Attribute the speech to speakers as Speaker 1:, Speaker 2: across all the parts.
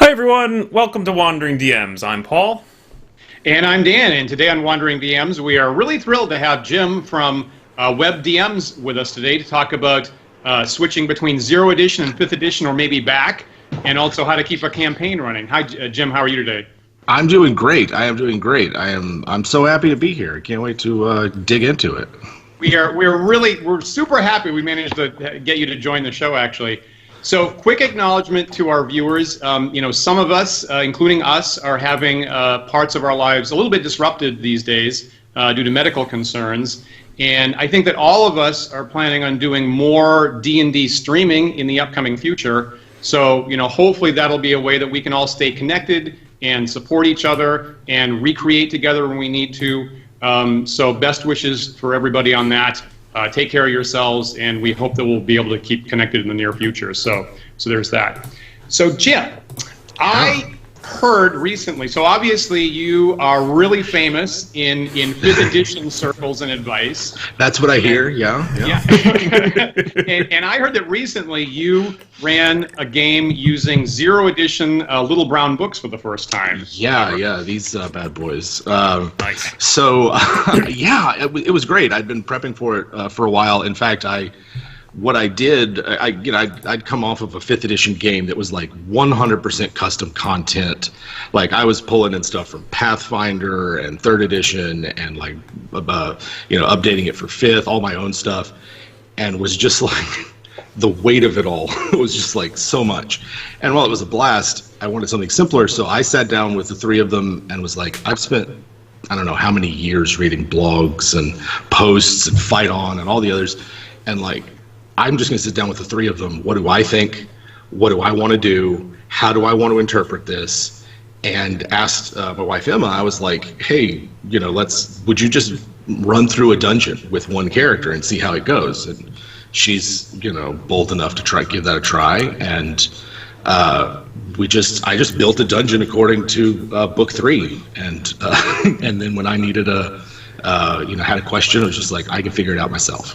Speaker 1: Hi everyone, welcome to Wandering DMs. I'm Paul.
Speaker 2: And I'm Dan, and today on Wandering DMs, we are really thrilled to have Jim from Web DMs with us today to talk about switching between Zero Edition and Fifth Edition, or maybe back, and also how to keep a campaign running. Hi, Jim. How are you today?
Speaker 3: I'm doing great. I am doing great. I'm so happy to be here. I can't wait to dig into it.
Speaker 2: We're super happy we managed to get you to join the show, actually. So, quick acknowledgement to our viewers. Some of us, including us, are having parts of our lives a little bit disrupted these days due to medical concerns. And I think that all of us are planning on doing more D&D streaming in the upcoming future. So, hopefully that'll be a way that we can all stay connected and support each other and recreate together when we need to. So, best wishes for everybody on that. Take care of yourselves, and we hope that we'll be able to keep connected in the near future. So there's that. So Jim, I heard recently, so obviously you are really famous in 5th edition circles and advice.
Speaker 3: That's what I hear, yeah.
Speaker 2: And I heard that recently you ran a game using Zero Edition Little Brown Books for the first time.
Speaker 3: Yeah, these bad boys.
Speaker 1: Nice.
Speaker 3: So, it was great. I'd been prepping for it for a while. In fact, I'd come off of a 5th edition game that was like 100% custom content. Like I was pulling in stuff from Pathfinder and 3rd edition and updating it for 5th, all my own stuff, and was just like the weight of it all. It was just like so much. And while it was a blast, I wanted something simpler, so I sat down with the three of them and was like, I've spent I don't know how many years reading blogs and posts and Fight On and all the others, and like I'm just going to sit down with the three of them. What do I think? What do I want to do? How do I want to interpret this? And asked my wife Emma, I was like, hey, would you just run through a dungeon with one character and see how it goes? And she's, bold enough to give that a try. And I just built a dungeon according to book 3. And and then when I needed had a question, I was just like, I can figure it out myself.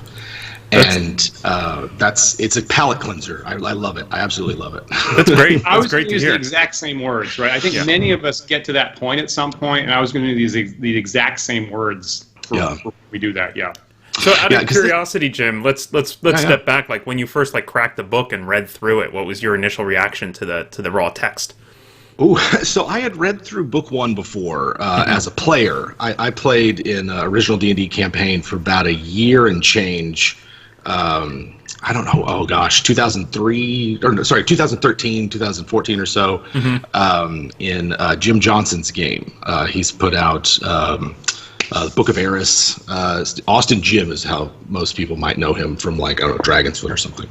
Speaker 3: It's a palate cleanser. I love it. I absolutely love it.
Speaker 1: That's great.
Speaker 2: I was
Speaker 1: great
Speaker 2: going to use the exact same words, right? I think many of us get to that point at some point, and I was going to use the exact same words for we do that. Yeah.
Speaker 1: So out of curiosity, Jim, let's step back. Like when you first cracked the book and read through it, what was your initial reaction to the raw text?
Speaker 3: Ooh, so I had read through book 1 before as a player. I played in original D&D campaign for about a year and change. I don't know, 2013, 2014 or so, in Jim Johnson's game. He's put out the Book of Eris. Austin Jim is how most people might know him from, Dragon's Foot or something.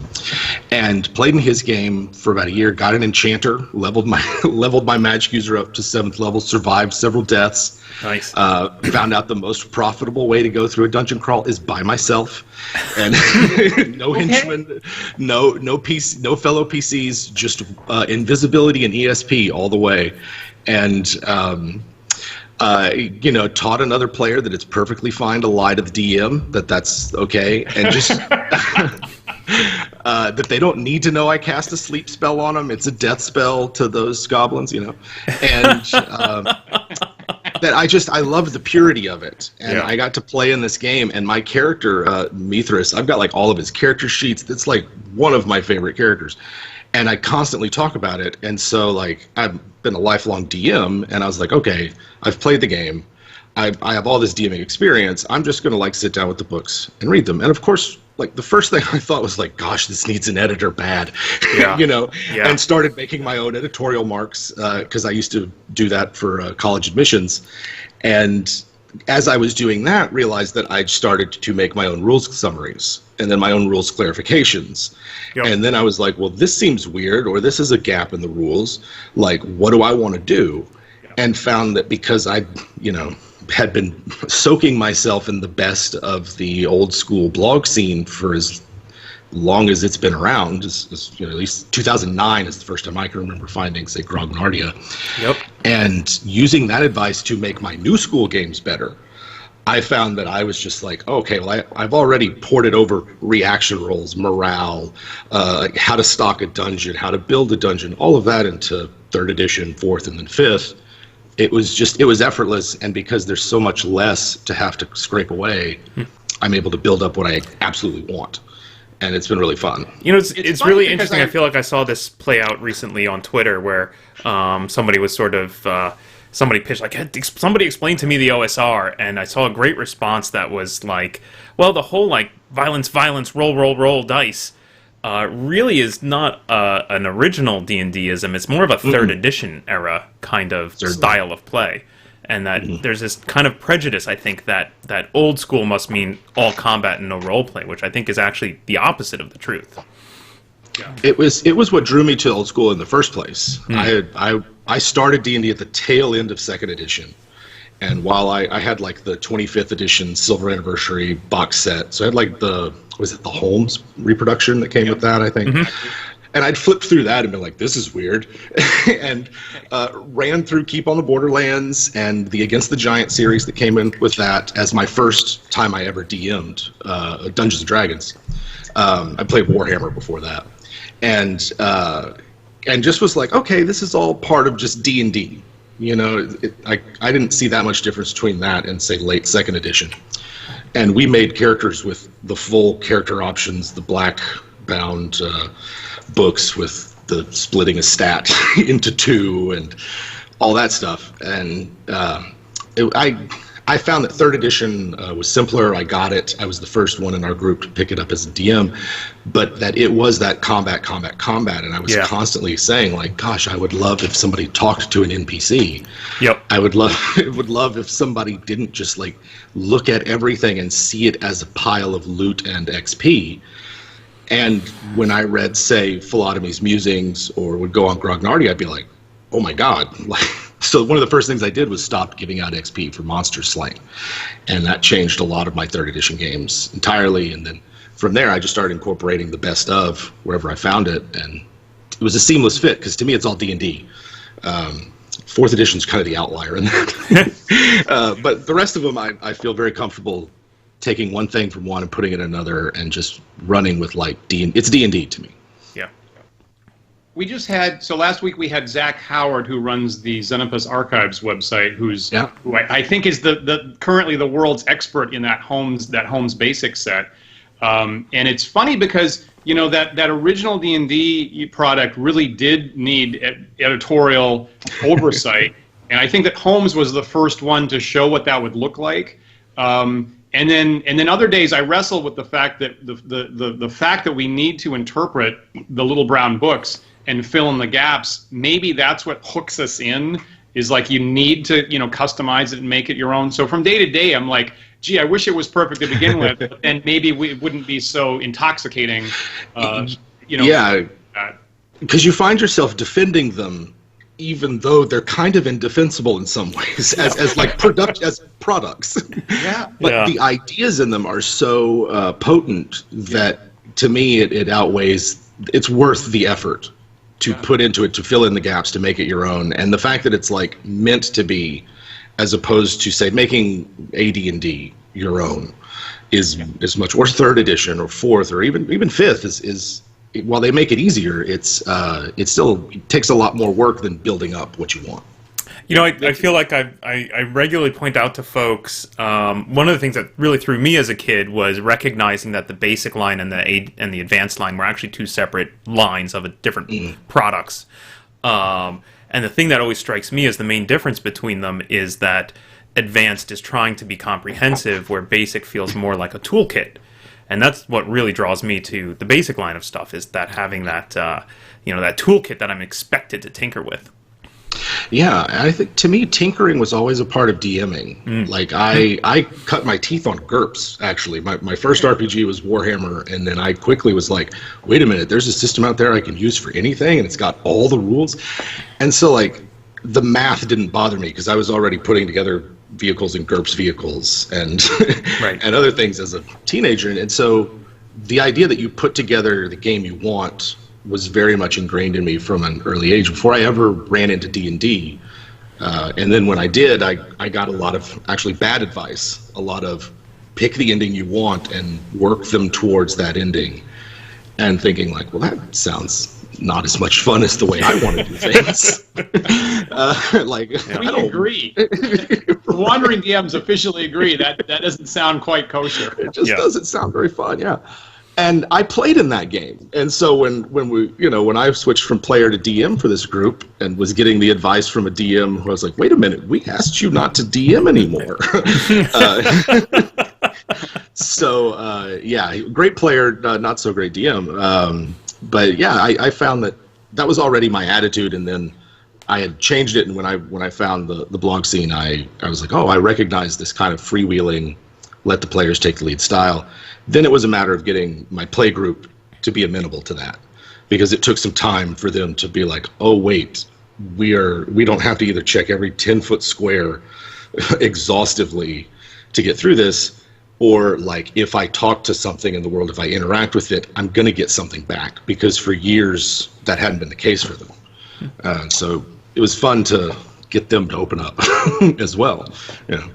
Speaker 3: And played in his game for about a year, got an enchanter, leveled my magic user up to 7th level, survived several deaths.
Speaker 1: Nice.
Speaker 3: Found out the most profitable way to go through a dungeon crawl is by myself, and no henchmen, no fellow PCs, just invisibility and ESP all the way, and taught another player that it's perfectly fine to lie to the DM, that's okay, and just that they don't need to know I cast a sleep spell on them. It's a death spell to those goblins, and that I loved the purity of it, and I got to play in this game, and my character Mithras, I've got all of his character sheets. That's one of my favorite characters, and I constantly talk about it. And so I've been a lifelong DM, and I was like, okay, I've played the game, I have all this DMing experience. I'm just gonna sit down with the books and read them. And of course, the first thing I thought was gosh, this needs an editor bad, and started making my own editorial marks because I used to do that for college admissions. And as I was doing that, realized that I'd started to make my own rules summaries and then my own rules clarifications. Yep. And then I was like, well, this seems weird, or this is a gap in the rules. What do I want to do? Yep. And found that because I, had been soaking myself in the best of the old school blog scene for as long as it's been around, at least 2009 is the first time I can remember finding, say, Grognardia.
Speaker 1: Yep.
Speaker 3: And using that advice to make my new school games better, I found that I was just okay, well, I've already ported over reaction rolls, morale, how to stock a dungeon, how to build a dungeon, all of that into third edition, fourth, and then fifth, it was effortless. And because there's so much less to have to scrape away, I'm able to build up what I absolutely want. And it's been really fun.
Speaker 1: You know, it's really interesting. I feel like I saw this play out recently on Twitter where somebody was sort of, somebody pitched, like, somebody explained to me the OSR, and I saw a great response that was like, well, the whole, like, violence, roll dice really is not an original D&D-ism. It's more of a third edition era kind of style of play. And that there's this kind of prejudice, I think, that old school must mean all combat and no role play, which I think is actually the opposite of the truth.
Speaker 3: Yeah. It was what drew me to old school in the first place. I started D&D at the tail end of second edition, and while I had like the 25th edition Silver Anniversary box set, so I had like the Holmes reproduction that came with that, I think. And I'd flipped through that and been like, this is weird. And ran through Keep on the Borderlands and the Against the Giant series that came in with that as my first time I ever DM'd Dungeons & Dragons. I played Warhammer before that. And just was like, okay, this is all part of just D&D. You know, I didn't see that much difference between that and, say, late second edition. And we made characters with the full character options, the black bound books with the splitting a stat into two and all that stuff. And I found that third edition was simpler. I got it. I was the first one in our group to pick it up as a DM, but that it was that combat. And I was constantly saying, like, gosh, I would love if somebody talked to an NPC.
Speaker 1: Yep.
Speaker 3: I would love if somebody didn't just like look at everything and see it as a pile of loot and XP. And when I read, say, Philotomy's Musings or would go on Grognardi, I'd be like, oh my God. So one of the first things I did was stop giving out XP for monsters slain. And that changed a lot of my third edition games entirely. And then from there, I just started incorporating the best of wherever I found it. And it was a seamless fit because to me, it's all D&D. Fourth edition is kind of the outlier in that. But the rest of them, I feel very comfortable taking one thing from one and putting it in another and just running with like it's D&D to me.
Speaker 1: Yeah.
Speaker 2: We just had, so last week we had Zach Howard, who runs the Xenopus Archives website, who I think is the currently the world's expert in that Holmes Basics set. And it's funny because, you know, that original D&D product really did need editorial oversight. And I think that Holmes was the first one to show what that would look like. And then other days I wrestle with the fact that the fact that we need to interpret the little brown books and fill in the gaps, maybe that's what hooks us in, is like you need to, you know, customize it and make it your own. So from day to day, I'm like, gee, I wish it was perfect to begin with, but then maybe it wouldn't be so intoxicating, you know.
Speaker 3: Yeah, because you find yourself defending them even though they're kind of indefensible in some ways as products.
Speaker 2: Yeah.
Speaker 3: But the ideas in them are so potent that to me it outweighs, it's worth the effort to put into it, to fill in the gaps, to make it your own. And the fact that it's like meant to be, as opposed to say making AD&D your own is much, or third edition or fourth or even fifth is while they make it easier, it still takes a lot more work than building up what you want.
Speaker 1: You know, I feel like I regularly point out to folks, one of the things that really threw me as a kid was recognizing that the basic line and the advanced line were actually two separate lines of different products. And the thing that always strikes me as the main difference between them is that advanced is trying to be comprehensive, where basic feels more like a toolkit. And that's what really draws me to the basic line of stuff, is that having that, that toolkit that I'm expected to tinker with.
Speaker 3: Yeah, I think to me, tinkering was always a part of DMing. Like I cut my teeth on GURPS, actually. My first RPG was Warhammer, and then I quickly was like, wait a minute, there's a system out there I can use for anything, and it's got all the rules. And so like the math didn't bother me because I was already putting together vehicles and GURPS vehicles and and other things as a teenager. And so the idea that you put together the game you want was very much ingrained in me from an early age before I ever ran into D&D. And then when I did, I got a lot of actually bad advice, a lot of pick the ending you want and work them towards that ending, and thinking like, well, that sounds not as much fun as the way I want to do things.
Speaker 2: We agree. Wandering DMs officially agree that doesn't sound quite kosher.
Speaker 3: It just doesn't sound very fun, yeah. And I played in that game, and so when I switched from player to DM for this group and was getting the advice from a DM who was like, "Wait a minute, we asked you not to DM anymore." Great player, not so great DM. But yeah, I found that was already my attitude, and then I had changed it. And when I found the blog scene, I was like, oh, I recognize this kind of freewheeling, let the players take the lead style. Then it was a matter of getting my play group to be amenable to that, because it took some time for them to be like, oh wait, we don't have to either check every 10-foot square exhaustively to get through this, or like if I talk to something in the world, if I interact with it, I'm going to get something back, because for years that hadn't been the case for them. So it was fun to get them to open up as well. Yeah.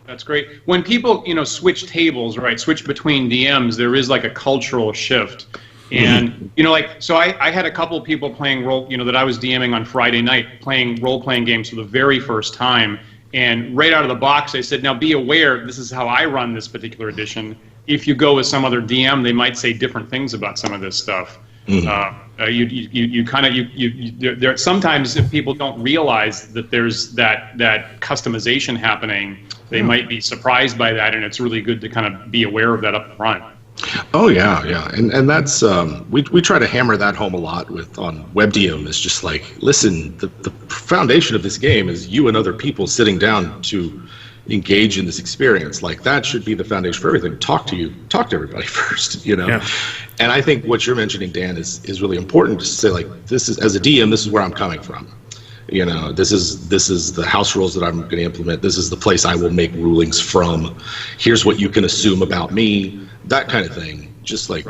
Speaker 2: That's great. When people, switch tables, right, switch between DMs, there is like a cultural shift. And, so I had a couple of people playing role, that I was DMing on Friday night, playing role-playing games for the very first time. And right out of the box, I said, now be aware, this is how I run this particular edition. If you go with some other DM, they might say different things about some of this stuff. Sometimes if people don't realize that there's that customization happening, they might be surprised by that, and it's really good to kind of be aware of that up front.
Speaker 3: Oh yeah, and that's we try to hammer that home a lot on WebDM. It's just like, listen, the foundation of this game is you and other people sitting down to engage in this experience. Like, that should be the foundation for everything. Talk to everybody first, Yeah. And I think what you're mentioning, Dan, is really important to say, like, this is, as a DM, this is where I'm coming from. This is the house rules that I'm going to implement. This is the place I will make rulings from. Here's what you can assume about me. That kind of thing. Just like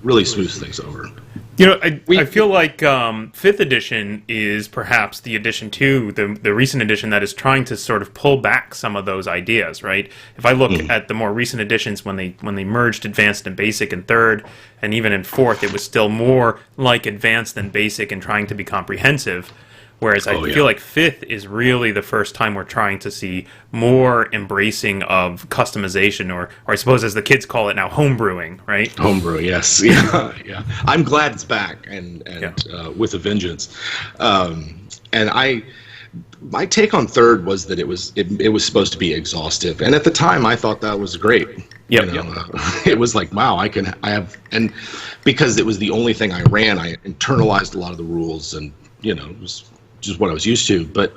Speaker 3: really smooths things over.
Speaker 1: I feel like 5th edition is perhaps the edition to the recent edition that is trying to sort of pull back some of those ideas, right? If I look at the more recent editions, when they merged Advanced and Basic in 3rd, and even in 4th, it was still more like Advanced than Basic and trying to be comprehensive. Whereas I feel like 5th is really the first time we're trying to see more embracing of customization, or I suppose as the kids call it now, homebrewing, right?
Speaker 3: Homebrew, yes. Yeah. I'm glad it's back and with a vengeance. And my take on 3rd was that it was supposed to be exhaustive. And at the time I thought that was great. It was like, wow, and because it was the only thing I ran, I internalized a lot of the rules, and it was just what I was used to. But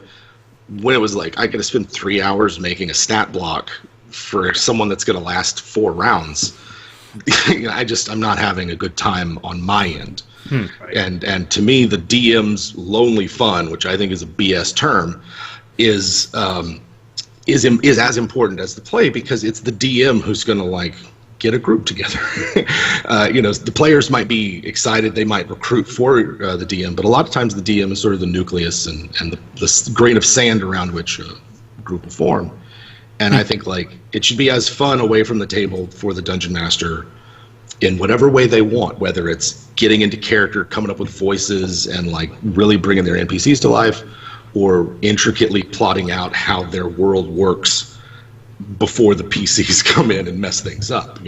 Speaker 3: when it was like, I got to spend 3 hours making a stat block for someone that's going to last 4 rounds, I'm not having a good time on my end. And to me, the DM's lonely fun, which I think is a BS term, is as important as the play, because it's the DM who's going to like get a group together. The players might be excited, they might recruit for the DM, but a lot of times the DM is sort of the nucleus and the grain of sand around which a group will form. And I think like it should be as fun away from the table for the Dungeon Master in whatever way they want, whether it's getting into character, coming up with voices, and like really bringing their NPCs to life, or intricately plotting out how their world works before the PCs come in and mess things up.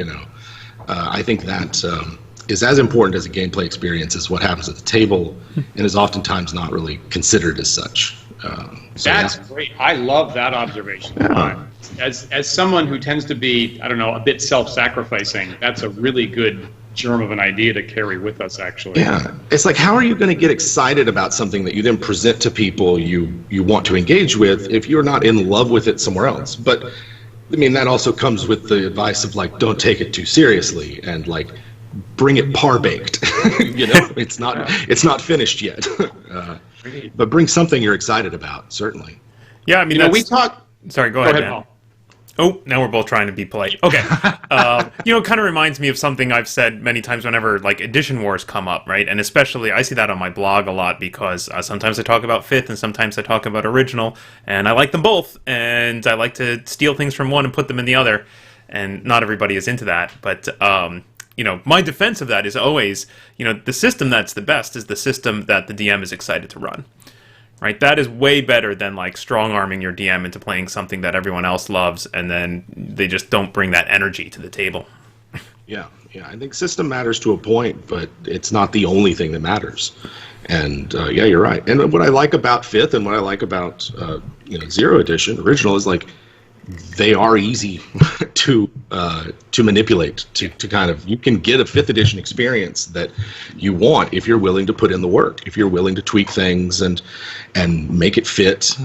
Speaker 3: I think that is as important as a gameplay experience as what happens at the table, and is oftentimes not really considered as such.
Speaker 2: That's great. I love that observation. As someone who tends to be, a bit self-sacrificing, that's a really good germ of an idea to carry with us, actually.
Speaker 3: Yeah, it's like, how are you going to get excited about something that you then present to people you want to engage with if you're not in love with it somewhere else? But I mean, that also comes with the advice of like, don't take it too seriously, and like, bring it par baked. It's not finished yet, but bring something you're excited about. Certainly.
Speaker 1: Yeah, I mean,
Speaker 2: we talk.
Speaker 1: Sorry, go ahead, Paul. Oh, now we're both trying to be polite. Okay. It kind of reminds me of something I've said many times whenever, like, edition wars come up, right? And especially, I see that on my blog a lot, because sometimes I talk about 5th and sometimes I talk about original, and I like them both, and I like to steal things from one and put them in the other, and not everybody is into that. But, my defense of that is always, the system that's the best is the system that the DM is excited to run. Right, that is way better than like strong-arming your DM into playing something that everyone else loves, and then they just don't bring that energy to the table.
Speaker 3: Yeah, I think system matters to a point, but it's not the only thing that matters. And yeah, you're right. And what I like about Fifth and what I like about Zero Edition Original is like they are easy to manipulate. To kind of, you can get a 5th edition experience that you want if you're willing to put in the work, if you're willing to tweak things and make it fit,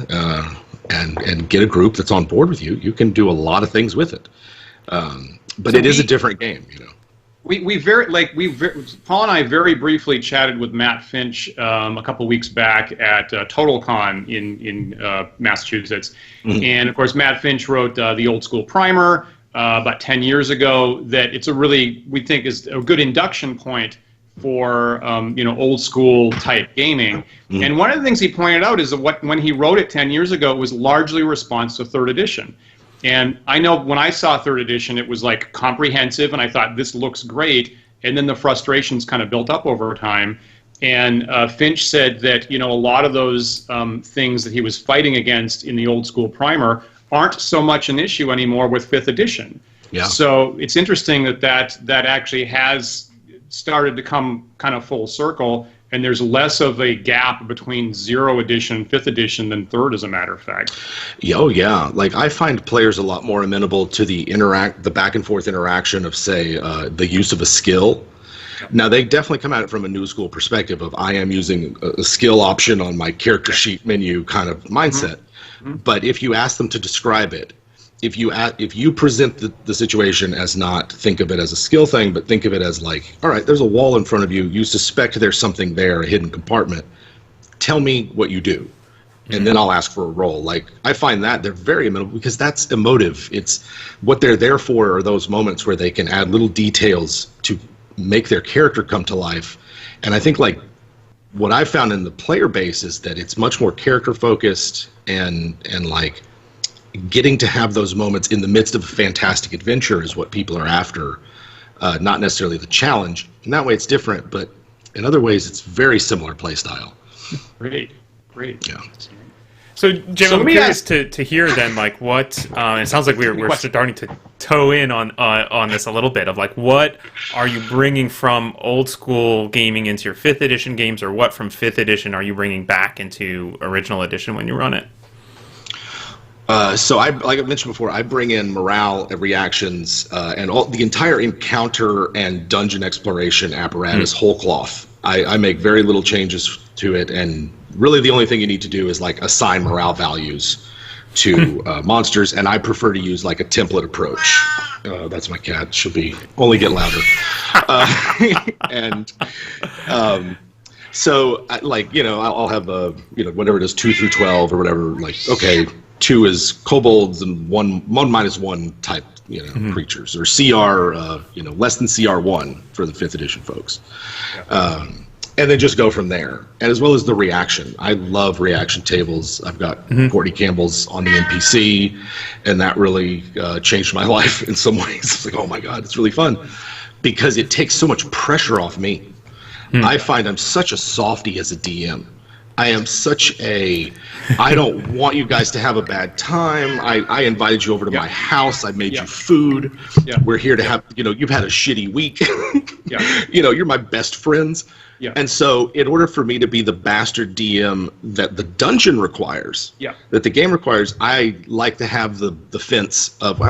Speaker 3: and get a group that's on board with you. You can do a lot of things with it. But so it is a different game, Paul and I very briefly chatted with Matt Finch a couple weeks back at TotalCon in Massachusetts, and of course Matt Finch wrote the Old School Primer about 10 years ago. That it's we think is a good induction point for old school type gaming. And one of the things he pointed out is that when he wrote it 10 years ago, it was largely a response to 3rd edition. And I know when I saw 3rd edition, it was like comprehensive, and I thought this looks great. And then the frustrations kind of built up over time. And Finch said that a lot of those things that he was fighting against in the Old School Primer aren't so much an issue anymore with 5th edition. Yeah. So it's interesting that actually has started to come kind of full circle. And there's less of a gap between 0 edition, 5th edition than 3rd, as a matter of fact. Oh yeah, like I find players a lot more amenable to the back and forth interaction of, say, the use of a skill. Now they definitely come at it from a new school perspective of I am using a skill option on my character sheet menu kind of mindset. But if you ask them to describe it, if you present the situation as not think of it as a skill thing, but think of it as like, all right, there's a wall in front of you. You suspect there's something there, a hidden compartment. Tell me what you do, and then I'll ask for a roll. Like I find that they're very amenable because that's emotive. It's what they're there for are those moments where they can add little details to make their character come to life. And I think like what I've found in the player base is that it's much more character focused and like getting to have those moments in the midst of a fantastic adventure is what people are after, not necessarily the challenge. And that way it's different, but in other ways it's very similar play style. Great. Yeah.
Speaker 1: So, Jim, I'm curious to hear then, like, what, it sounds like we're starting to toe in on this a little bit, of like, what are you bringing from old school gaming into your 5th edition games, or what from 5th edition are you bringing back into original edition when you run it?
Speaker 3: So like I mentioned before, I bring in morale, reactions, and the entire encounter and dungeon exploration apparatus whole cloth. I make very little changes to it, and really the only thing you need to do is like assign morale values to monsters, and I prefer to use like a template approach. That's my cat. She'll only get louder. So I'll have whatever it is, 2 through 12 or whatever. Like, okay, 2 is kobolds and 1 -1 type creatures, or CR less than CR1 for the 5th edition folks. And then just go from there. And as well as the reaction. I love reaction tables. I've got Courtney Campbell's on the NPC, and that really changed my life in some ways. It's like, oh my God, it's really fun because it takes so much pressure off me. I find I'm such a softie as a DM. I am I don't want you guys to have a bad time. I invited you over to my house. I made you food. Yeah. We're here to have, you've had a shitty week. You're my best friends. Yeah. And so in order for me to be the bastard DM that the dungeon requires, that the game requires, I like to have the fence of,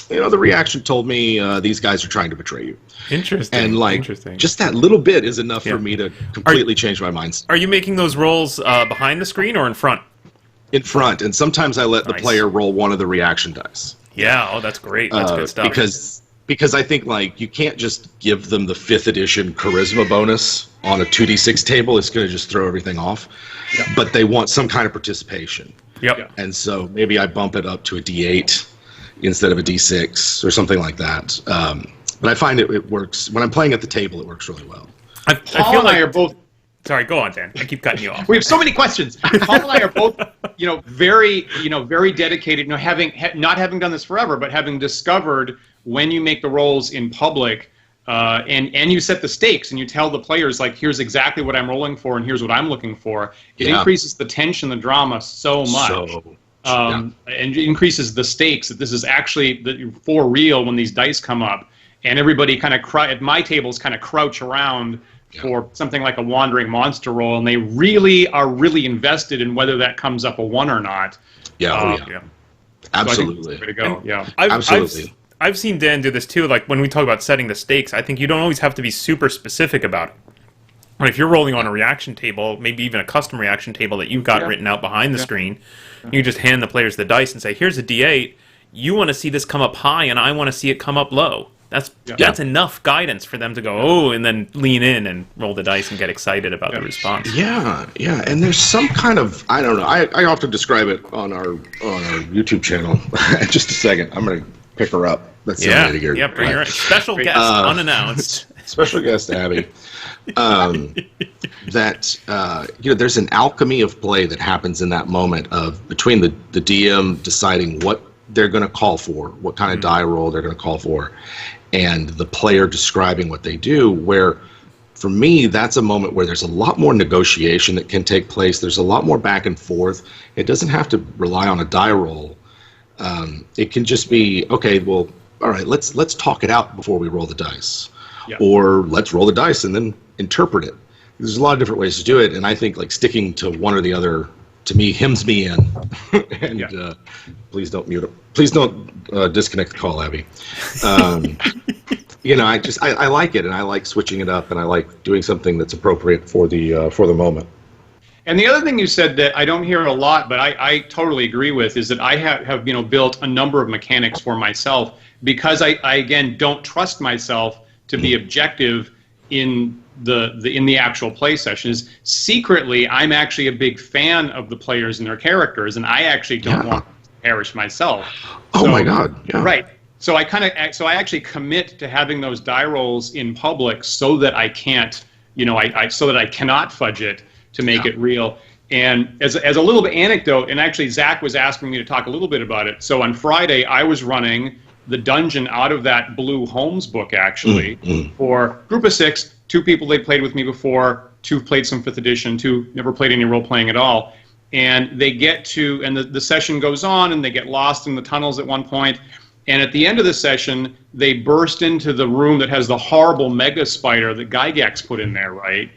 Speaker 3: the reaction told me these guys are trying to betray you.
Speaker 1: Interesting.
Speaker 3: And just that little bit is enough for me to completely change my mind.
Speaker 1: Are you making those rolls behind the screen or in front?
Speaker 3: In front, and sometimes I let the player roll one of the reaction dice.
Speaker 1: Yeah, that's great. That's good stuff.
Speaker 3: Because I think you can't just give them the 5th edition charisma bonus on a 2d6 table. It's going to just throw everything off. Yeah. But they want some kind of participation.
Speaker 1: Yep.
Speaker 3: And so maybe I bump it up to a d8 instead of a d6 or something like that. But I find it works. When I'm playing at the table, it works really well.
Speaker 1: I feel like I are both... Sorry, go on, Dan. I keep cutting you off.
Speaker 2: We have so many questions. Paul and I are both, very dedicated. Not having done this forever, but having discovered when you make the rolls in public, and you set the stakes and you tell the players, like, here's exactly what I'm rolling for and here's what I'm looking for. It increases the tension, the drama so much. And increases the stakes that this is actually for real when these dice come up. And everybody kind of at my tables kind of crouch around for something like a wandering monster roll, and they really are invested in whether that comes up a 1 or not.
Speaker 3: Absolutely.
Speaker 2: So way to go.
Speaker 3: Absolutely.
Speaker 1: I've seen Dan do this too. Like when we talk about setting the stakes, I think you don't always have to be super specific about it. But if you're rolling on a reaction table, maybe even a custom reaction table that you've got written out behind the screen, you just hand the players the dice and say, "Here's a D8. You want to see this come up high, and I want to see it come up low." That's enough guidance for them to go, oh, and then lean in and roll the dice and get excited about the response.
Speaker 3: Yeah, and there's some kind of, I don't know, I often describe it on our YouTube channel. Just a second, I'm going to pick her up. That's here.
Speaker 1: Yeah, bring her in. Special guest, unannounced.
Speaker 3: Special guest, Abby. There's an alchemy of play that happens in that moment of between the DM deciding what they're going to call for, what kind of die roll they're going to call for, and the player describing what they do, where for me that's a moment where there's a lot more negotiation that can take place. There's a lot more back and forth. It doesn't have to rely on a die roll. It can just be, okay, well, all right, let's talk it out before we roll the dice. Or let's roll the dice and then interpret it. There's a lot of different ways to do it, and I think like sticking to one or the other, to me, hems me in. And please don't mute it. Please don't disconnect the call, Abby. I like it, and I like switching it up, and I like doing something that's appropriate for the moment.
Speaker 2: And the other thing you said that I don't hear a lot, but I totally agree with, is that I have built a number of mechanics for myself because I again don't trust myself to be objective in the actual play sessions. Secretly, I'm actually a big fan of the players and their characters, and I actually don't want to perish myself.
Speaker 3: Oh my God! Yeah.
Speaker 2: Right. So I actually commit to having those die rolls in public so that I can't, so that I cannot fudge it to make it real. And as a little bit anecdote, and actually Zach was asking me to talk a little bit about it. So on Friday, I was running the dungeon out of that Blue Holmes book, actually, for group of 6, 2 people they'd played with me before, 2 played some 5th edition, 2 never played any role-playing at all. And they get to, and the session goes on, and they get lost in the tunnels at one point. And at the end of the session, they burst into the room that has the horrible mega spider that Gygax put in there, right?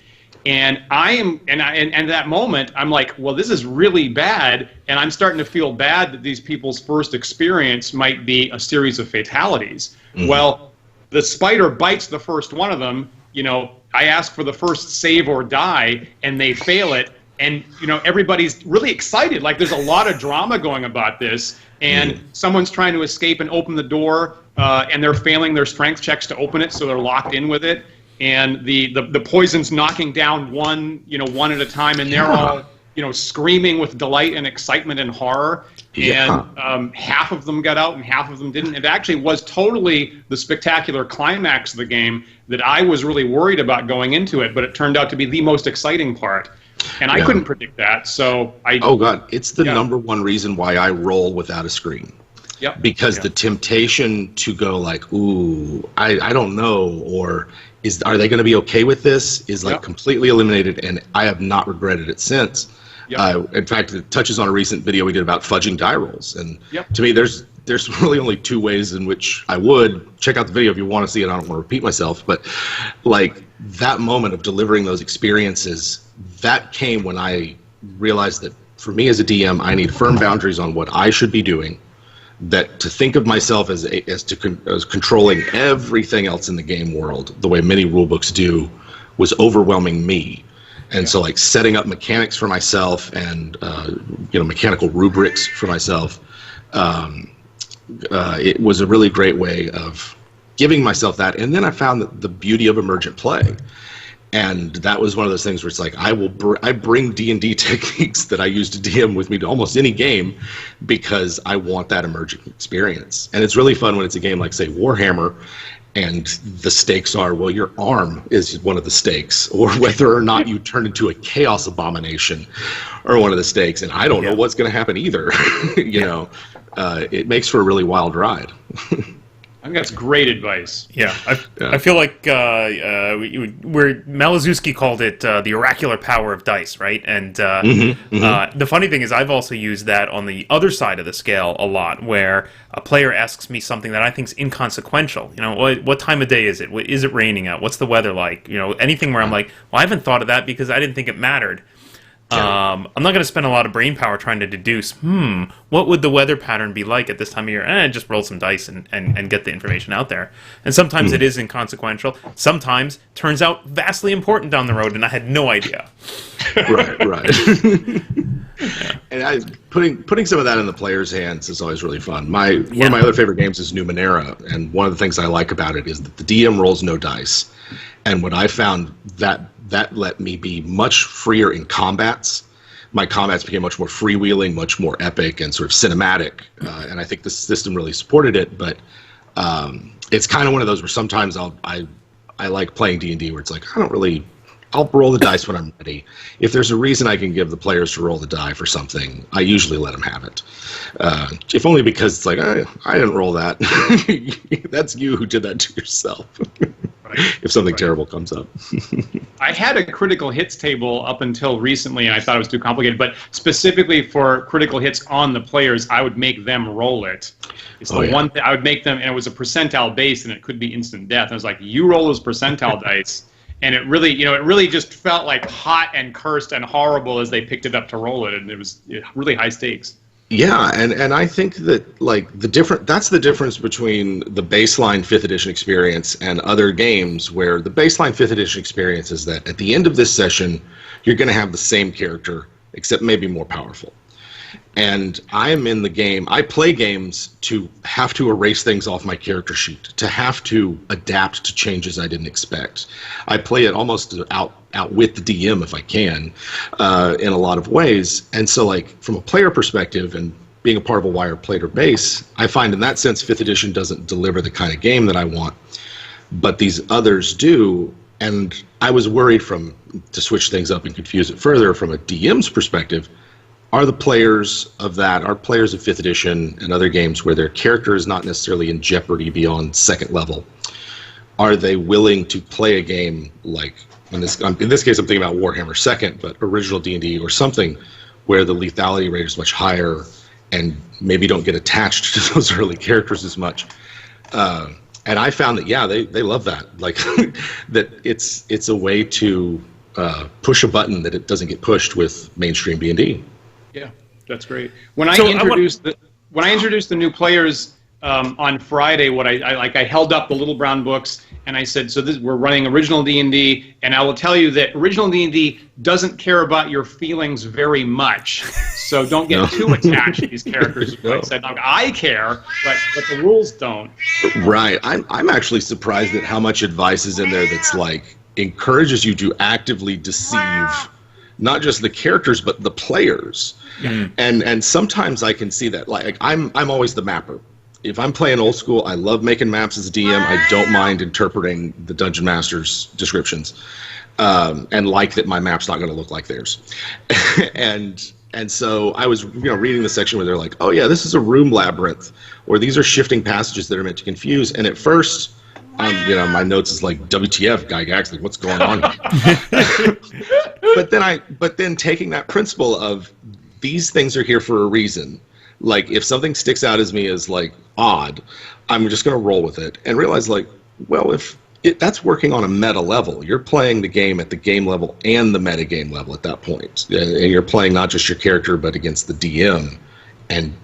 Speaker 2: And at that moment, I'm like, well, this is really bad, and I'm starting to feel bad that these people's first experience might be a series of fatalities. Well, the spider bites the first one of them. I ask for the first save or die, and they fail it, and everybody's really excited. Like there's a lot of drama going about this, and someone's trying to escape and open the door, and they're failing their strength checks to open it, so they're locked in with it. And the poison's knocking down one at a time, and they're all screaming with delight and excitement and horror. And half of them got out and half of them didn't. It actually was totally the spectacular climax of the game that I was really worried about going into it, but it turned out to be the most exciting part. And I couldn't predict that, so
Speaker 3: Oh God, it's the number one reason why I roll without a screen. Because the temptation to go like, ooh, I don't know, or are they going to be okay with this, is like completely eliminated, and I have not regretted it since. In fact, it touches on a recent video we did about fudging die rolls, and to me, there's really only 2 ways in which I would check out the video if you want to see it. I don't want to repeat myself, but like that moment of delivering those experiences, that came when I realized that for me as a DM, I need firm boundaries on what I should be doing. That to think of myself as controlling everything else in the game world the way many rulebooks do was overwhelming me. And so like setting up mechanics for myself and mechanical rubrics for myself, it was a really great way of giving myself that. And then I found that the beauty of emergent play. And that was one of those things where it's like I bring D&D techniques that I use to DM with me to almost any game because I want that emergent experience. And it's really fun when it's a game like, say, Warhammer, and the stakes are, well, your arm is one of the stakes, or whether or not you turn into a chaos abomination are one of the stakes. And I don't know what's going to happen either. It makes for a really wild ride.
Speaker 2: think that's great advice.
Speaker 1: Yeah, I feel like Malazewski called it the oracular power of dice, right? And the funny thing is, I've also used that on the other side of the scale a lot, where a player asks me something that I think is inconsequential. You know, what time of day is it? Is it raining out? What's the weather like? You know, anything where I'm like, well, I haven't thought of that because I didn't think it mattered. I'm not going to spend a lot of brain power trying to deduce, what would the weather pattern be like at this time of year? Just roll some dice and get the information out there. And sometimes it is inconsequential. Sometimes turns out vastly important down the road, and I had no idea.
Speaker 3: Right. And putting some of that in the players' hands is always really fun. One of my other favorite games is Numenera, and one of the things I like about it is that the DM rolls no dice. And what I found that let me be much freer in combats. My combats became much more freewheeling, much more epic, and sort of cinematic. And I think the system really supported it. But it's kind of one of those where sometimes I like playing D&D where it's like, I'll roll the dice when I'm ready. If there's a reason I can give the players to roll the die for something, I usually let them have it. If only because it's like, I didn't roll that. That's you who did that to yourself. If something terrible comes up.
Speaker 2: I had a critical hits table up until recently, and I thought it was too complicated. But specifically for critical hits on the players, I would make them roll it. It's one thing I would make them, and it was a percentile base, and it could be instant death. And I was like, you roll those percentile dice, and it really just felt like hot and cursed and horrible as they picked it up to roll it, and it was really high stakes.
Speaker 3: Yeah, and I think that that's the difference between the baseline 5th edition experience and other games, where the baseline 5th edition experience is that at the end of this session, you're going to have the same character, except maybe more powerful. And I am in the game, I play games to have to erase things off my character sheet, to have to adapt to changes I didn't expect. I play it almost to outwit the DM if I can, in a lot of ways. And so, like, from a player perspective and being a part of a wire player base, I find in that sense 5th edition doesn't deliver the kind of game that I want, but these others do. And I was worried, to switch things up and confuse it further, from a DM's perspective, are players of 5th edition and other games where their character is not necessarily in jeopardy beyond 2nd level, are they willing to play a game like, in this case I'm thinking about Warhammer 2nd, but original D&D or something where the lethality rate is much higher and maybe don't get attached to those early characters as much. And I found that, they love that. Like, that it's a way to push a button that it doesn't get pushed with mainstream D&D.
Speaker 2: Yeah, that's great. When I introduced the new players on Friday, I held up the little brown books and I said, so we're running original D&D, and I will tell you that original D&D doesn't care about your feelings very much, so don't get too attached to these characters. I said, I care, but the rules don't.
Speaker 3: Right. I'm actually surprised at how much advice is in there that's like encourages you to actively deceive not just the characters but the players. And sometimes I can see that. Like, I'm always the mapper. If I'm playing old school, I love making maps as a DM. I don't mind interpreting the Dungeon Master's descriptions, and like that my map's not going to look like theirs. and so I was reading the section where they're like, oh yeah, this is a room labyrinth, or these are shifting passages that are meant to confuse. And at first, my notes is like, WTF, Guy Gax, like, what's going on here? but then taking that principle of these things are here for a reason. Like, if something sticks out as me as like odd, I'm just going to roll with it and realize, like, well, that's working on a meta level. You're playing the game at the game level and the meta game level at that point. And you're playing not just your character, but against the DM. And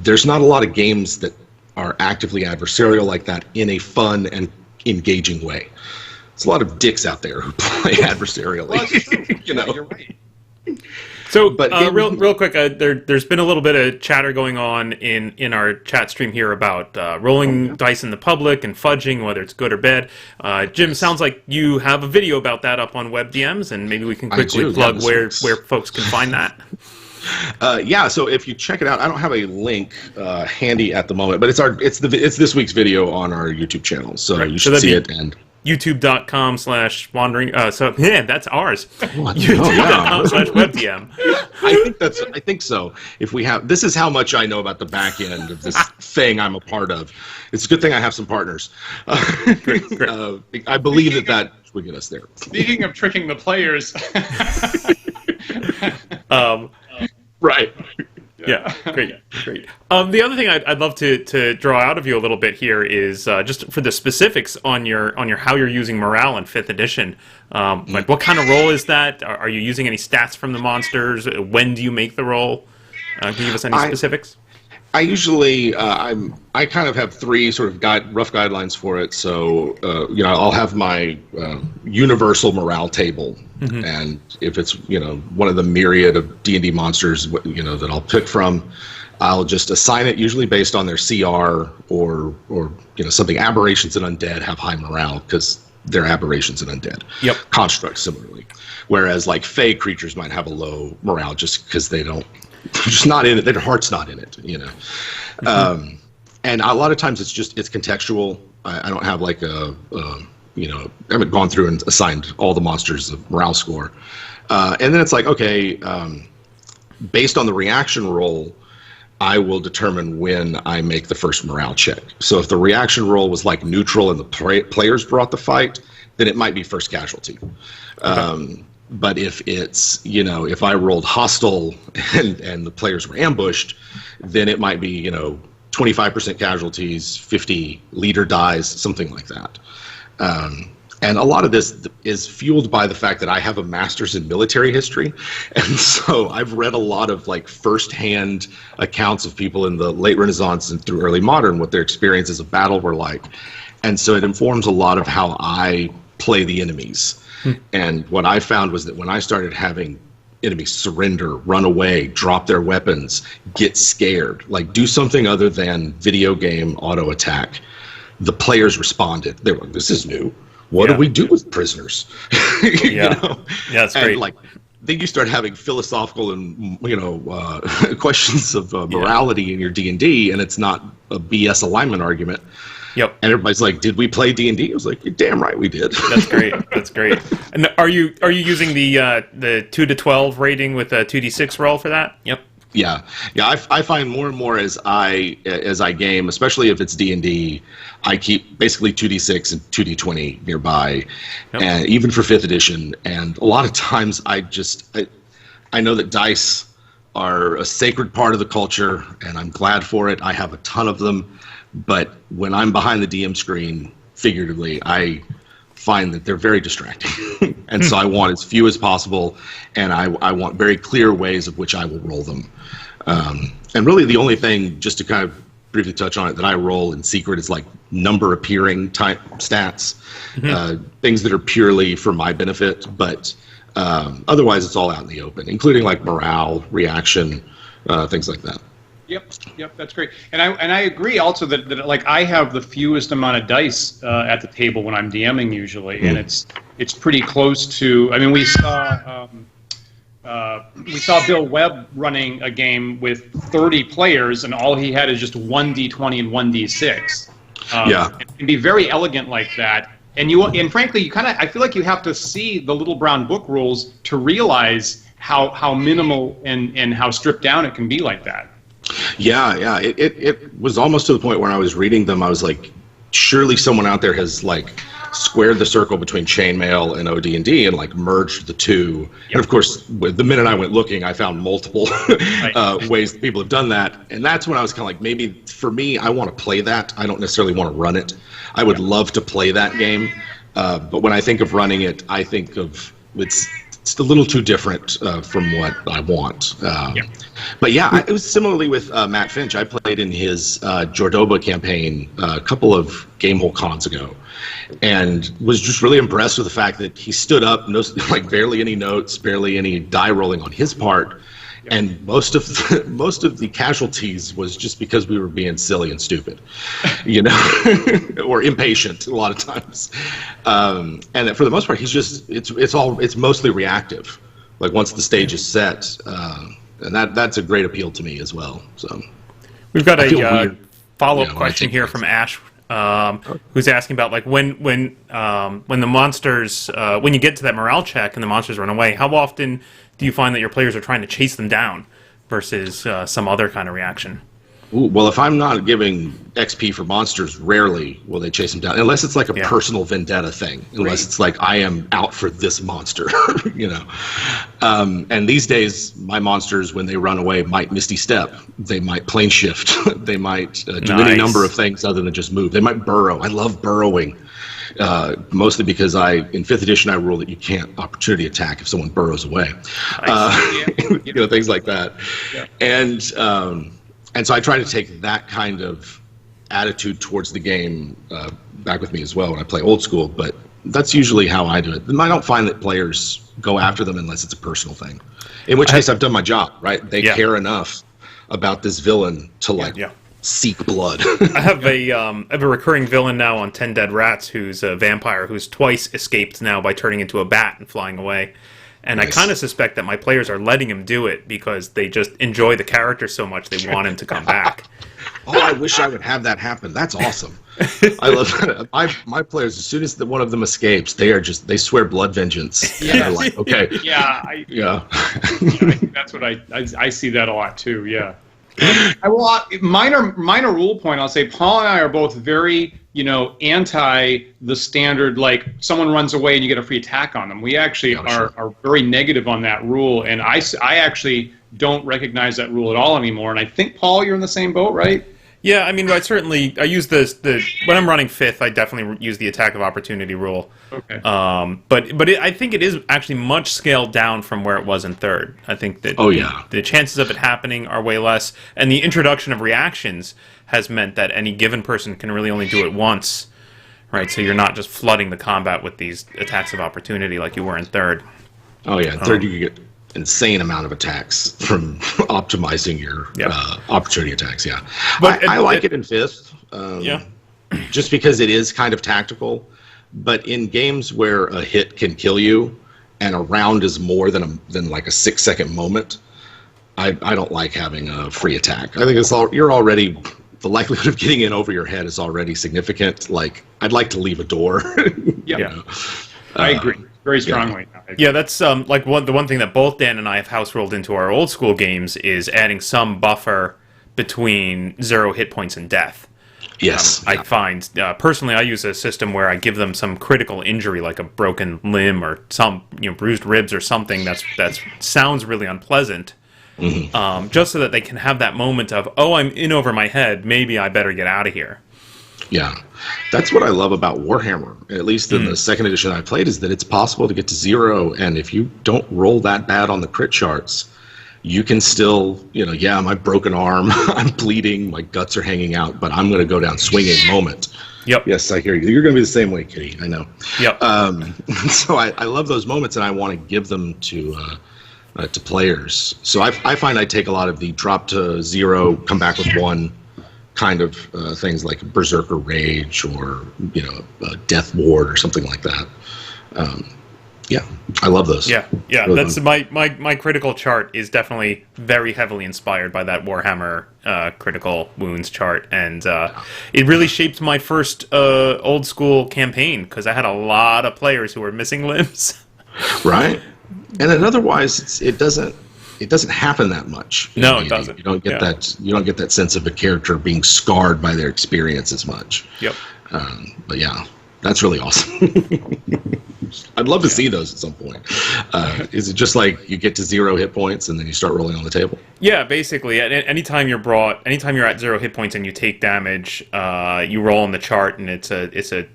Speaker 3: there's not a lot of games that are actively adversarial like that in a fun and engaging way. There's a lot of dicks out there who play adversarially.
Speaker 2: Well, you're right.
Speaker 1: So, real quick, there's been a little bit of chatter going on in our chat stream here about rolling dice in the public and fudging, whether it's good or bad. Jim, sounds like you have a video about that up on WebDMs, and maybe we can quickly plug where folks can find that.
Speaker 3: So if you check it out, I don't have a link handy at the moment, but it's this week's video on our YouTube channel, so you should see it. And
Speaker 1: youtube.com/wandering. So yeah, that's ours.
Speaker 3: What?
Speaker 1: youtube.com/webdm.
Speaker 3: I think so. If we have, this is how much I know about the back end of this thing I'm a part of. It's a good thing I have some partners.
Speaker 1: Great.
Speaker 3: I believe that will get us there.
Speaker 2: Speaking of tricking the players.
Speaker 3: Right.
Speaker 1: Yeah, great. The other thing I'd love to draw out of you a little bit here is just for the specifics on your how you're using morale in 5th edition. Like, what kind of roll is that? Are you using any stats from the monsters? When do you make the roll? Can you give us any specifics?
Speaker 3: I usually I kind of have 3 sort of rough guidelines for it. So I'll have my universal morale table, and if it's one of the myriad of D&D monsters that I'll pick from, I'll just assign it usually based on their CR or something. Aberrations and undead have high morale because they're aberrations and undead.
Speaker 1: Yep.
Speaker 3: Constructs similarly, whereas like Fey creatures might have a low morale just because they're just not in it. Their heart's not in it, And a lot of times it's contextual. I don't have like I haven't gone through and assigned all the monsters a morale score. And then it's like, okay, based on the reaction roll, I will determine when I make the first morale check. So if the reaction roll was like neutral and the players brought the fight, then it might be first casualty. Okay. But if it's, if I rolled hostile and the players were ambushed, then it might be, 25% casualties, 50 leader dies, something like that. And a lot of this is fueled by the fact that I have a master's in military history. And so I've read a lot of like firsthand accounts of people in the late Renaissance and through early modern, what their experiences of battle were like. And so it informs a lot of how I play the enemies. And what I found was that when I started having enemies surrender, run away, drop their weapons, get scared, like do something other than video game auto attack, the players responded. They were like, this is new. What do we do with prisoners?
Speaker 1: Yeah, that's great.
Speaker 3: And like, then you start having philosophical and questions of morality in your D&D, and it's not a BS alignment argument.
Speaker 1: Yep.
Speaker 3: And everybody's like, "Did we play D&D?" I was like, "You're damn right we did."
Speaker 1: That's great. That's great. And are you using the 2 to 12 rating with a 2d6 roll for that? Yep.
Speaker 3: Yeah. I find more and more as I game, especially if it's D&D, I keep basically 2d6 and 2d20 nearby, and even for 5th edition. And a lot of times I know that dice are a sacred part of the culture, and I'm glad for it. I have a ton of them. But when I'm behind the DM screen, figuratively, I find that they're very distracting. And so I want as few as possible, and I want very clear ways of which I will roll them. And really the only thing, just to kind of briefly touch on it, that I roll in secret is like number appearing type stats, things that are purely for my benefit. But otherwise, it's all out in the open, including like morale, reaction, things like that.
Speaker 2: Yep, that's great. And I agree also that like I have the fewest amount of dice at the table when I'm DMing usually, and it's pretty close to. I mean, we saw Bill Webb running a game with 30 players, and all he had is just 1d20 and 1d6. It can be very elegant like that. And frankly, I feel like you have to see the Little Brown Book rules to realize how minimal and how stripped down it can be like that.
Speaker 3: Yeah. It was almost to the point where I was reading them, I was like, surely someone out there has like squared the circle between chainmail and OD&D and like merged the two. And of course, the minute I went looking, I found multiple ways that people have done that. And that's when I was kind of like, maybe for me, I want to play that. I don't necessarily want to run it. I would love to play that game. But when I think of running it, I think of it's a little too different from what I want. But yeah, it was similarly with Matt Finch. I played in his Jordoba campaign a couple of Gamehole cons ago, and was just really impressed with the fact that he stood up, barely any notes, barely any die rolling on his part, and most of the casualties was just because we were being silly and stupid, or impatient a lot of times. And that for the most part, it's mostly reactive. Like once the stage is set, and that's a great appeal to me as well. So
Speaker 1: we've got a follow-up question here from Ash. who's asking about like when the monsters when you get to that morale check and the monsters run away, how often do you find that your players are trying to chase them down versus some other kind of reaction?
Speaker 3: Ooh, well, if I'm not giving XP for monsters, rarely will they chase them down, unless it's like a personal vendetta thing. Unless it's like I am out for this monster, you know. And these days, my monsters, when they run away, might Misty Step, they might plane shift, they might do any number of things other than just move. They might burrow. I love burrowing. Mostly because in 5th edition I rule that you can't opportunity attack if someone burrows away. You know, things like that. Yeah. And so I try to take that kind of attitude towards the game back with me as well when I play old school, but that's usually how I do it. And I don't find that players go after them unless it's a personal thing. In which case I've done my job, right? They care enough about this villain to seek blood.
Speaker 1: I have a recurring villain now on 10 Dead Rats who's a vampire who's twice escaped now by turning into a bat and flying away. And nice. I kind of suspect that my players are letting him do it because they just enjoy the character so much they want him to come back.
Speaker 3: Oh, I wish I would have that happen. That's awesome. I love that. My players, as soon as one of them escapes, they swear blood vengeance. Yeah. And they're like, okay.
Speaker 2: Yeah. That's what I see that a lot too. Yeah. Minor rule point. I'll say Paul and I are both very, anti the standard, like someone runs away and you get a free attack on them. We actually are very negative on that rule, and I actually don't recognize that rule at all anymore. And I think, Paul, you're in the same boat, right?
Speaker 1: Yeah, I mean, I use when I'm running 5th, I definitely use the attack of opportunity rule. Okay. I think it is actually much scaled down from where it was in 3rd. I think that the chances of it happening are way less, and the introduction of reactions has meant that any given person can really only do it once, right? So you're not just flooding the combat with these attacks of opportunity like you were in 3rd.
Speaker 3: Oh yeah, in 3rd you could get insane amount of attacks from optimizing your opportunity attacks. Yeah, but I like it in 5th. Just because it is kind of tactical. But in games where a hit can kill you, and a round is more than like a 6-second moment, I don't like having a free attack. I think the likelihood of getting in over your head is already significant. Like, I'd like to leave a door.
Speaker 2: I agree very strongly.
Speaker 1: Yeah, that's like the one thing that both Dan and I have house rolled into our old school games is adding some buffer between 0 hit points and death.
Speaker 3: Yes.
Speaker 1: I find personally I use a system where I give them some critical injury, like a broken limb or some bruised ribs or something that sounds really unpleasant. Mm-hmm. Just so that they can have that moment of, oh, I'm in over my head, maybe I better get out of here.
Speaker 3: Yeah, that's what I love about Warhammer, at least in the 2nd edition I played, is that it's possible to get to 0, and if you don't roll that bad on the crit charts, you can still, my broken arm, I'm bleeding, my guts are hanging out, but I'm going to go down swinging moment.
Speaker 1: Yep.
Speaker 3: Yes, I hear you. You're going to be the same way, Kitty. I know.
Speaker 1: Yep.
Speaker 3: So I love those moments, and I want to give them to players. So I find I take a lot of the drop to 0, come back with 1 kind of things like Berserker Rage or Death Ward or something like that. I love those.
Speaker 1: Yeah. That's my critical chart is definitely very heavily inspired by that Warhammer critical wounds chart, and it really shaped my first old school campaign because I had a lot of players who were missing limbs.
Speaker 3: Right. And otherwise, it doesn't happen that much.
Speaker 1: No, it doesn't.
Speaker 3: You don't get that. You don't get that sense of a character being scarred by their experience as much.
Speaker 1: Yep.
Speaker 3: But yeah, that's really awesome. I'd love to see those at some point. Is it just like you get to 0 hit points and then you start rolling on the table?
Speaker 1: Yeah, basically. Anytime you're at 0 hit points and you take damage, you roll on the chart, and it's a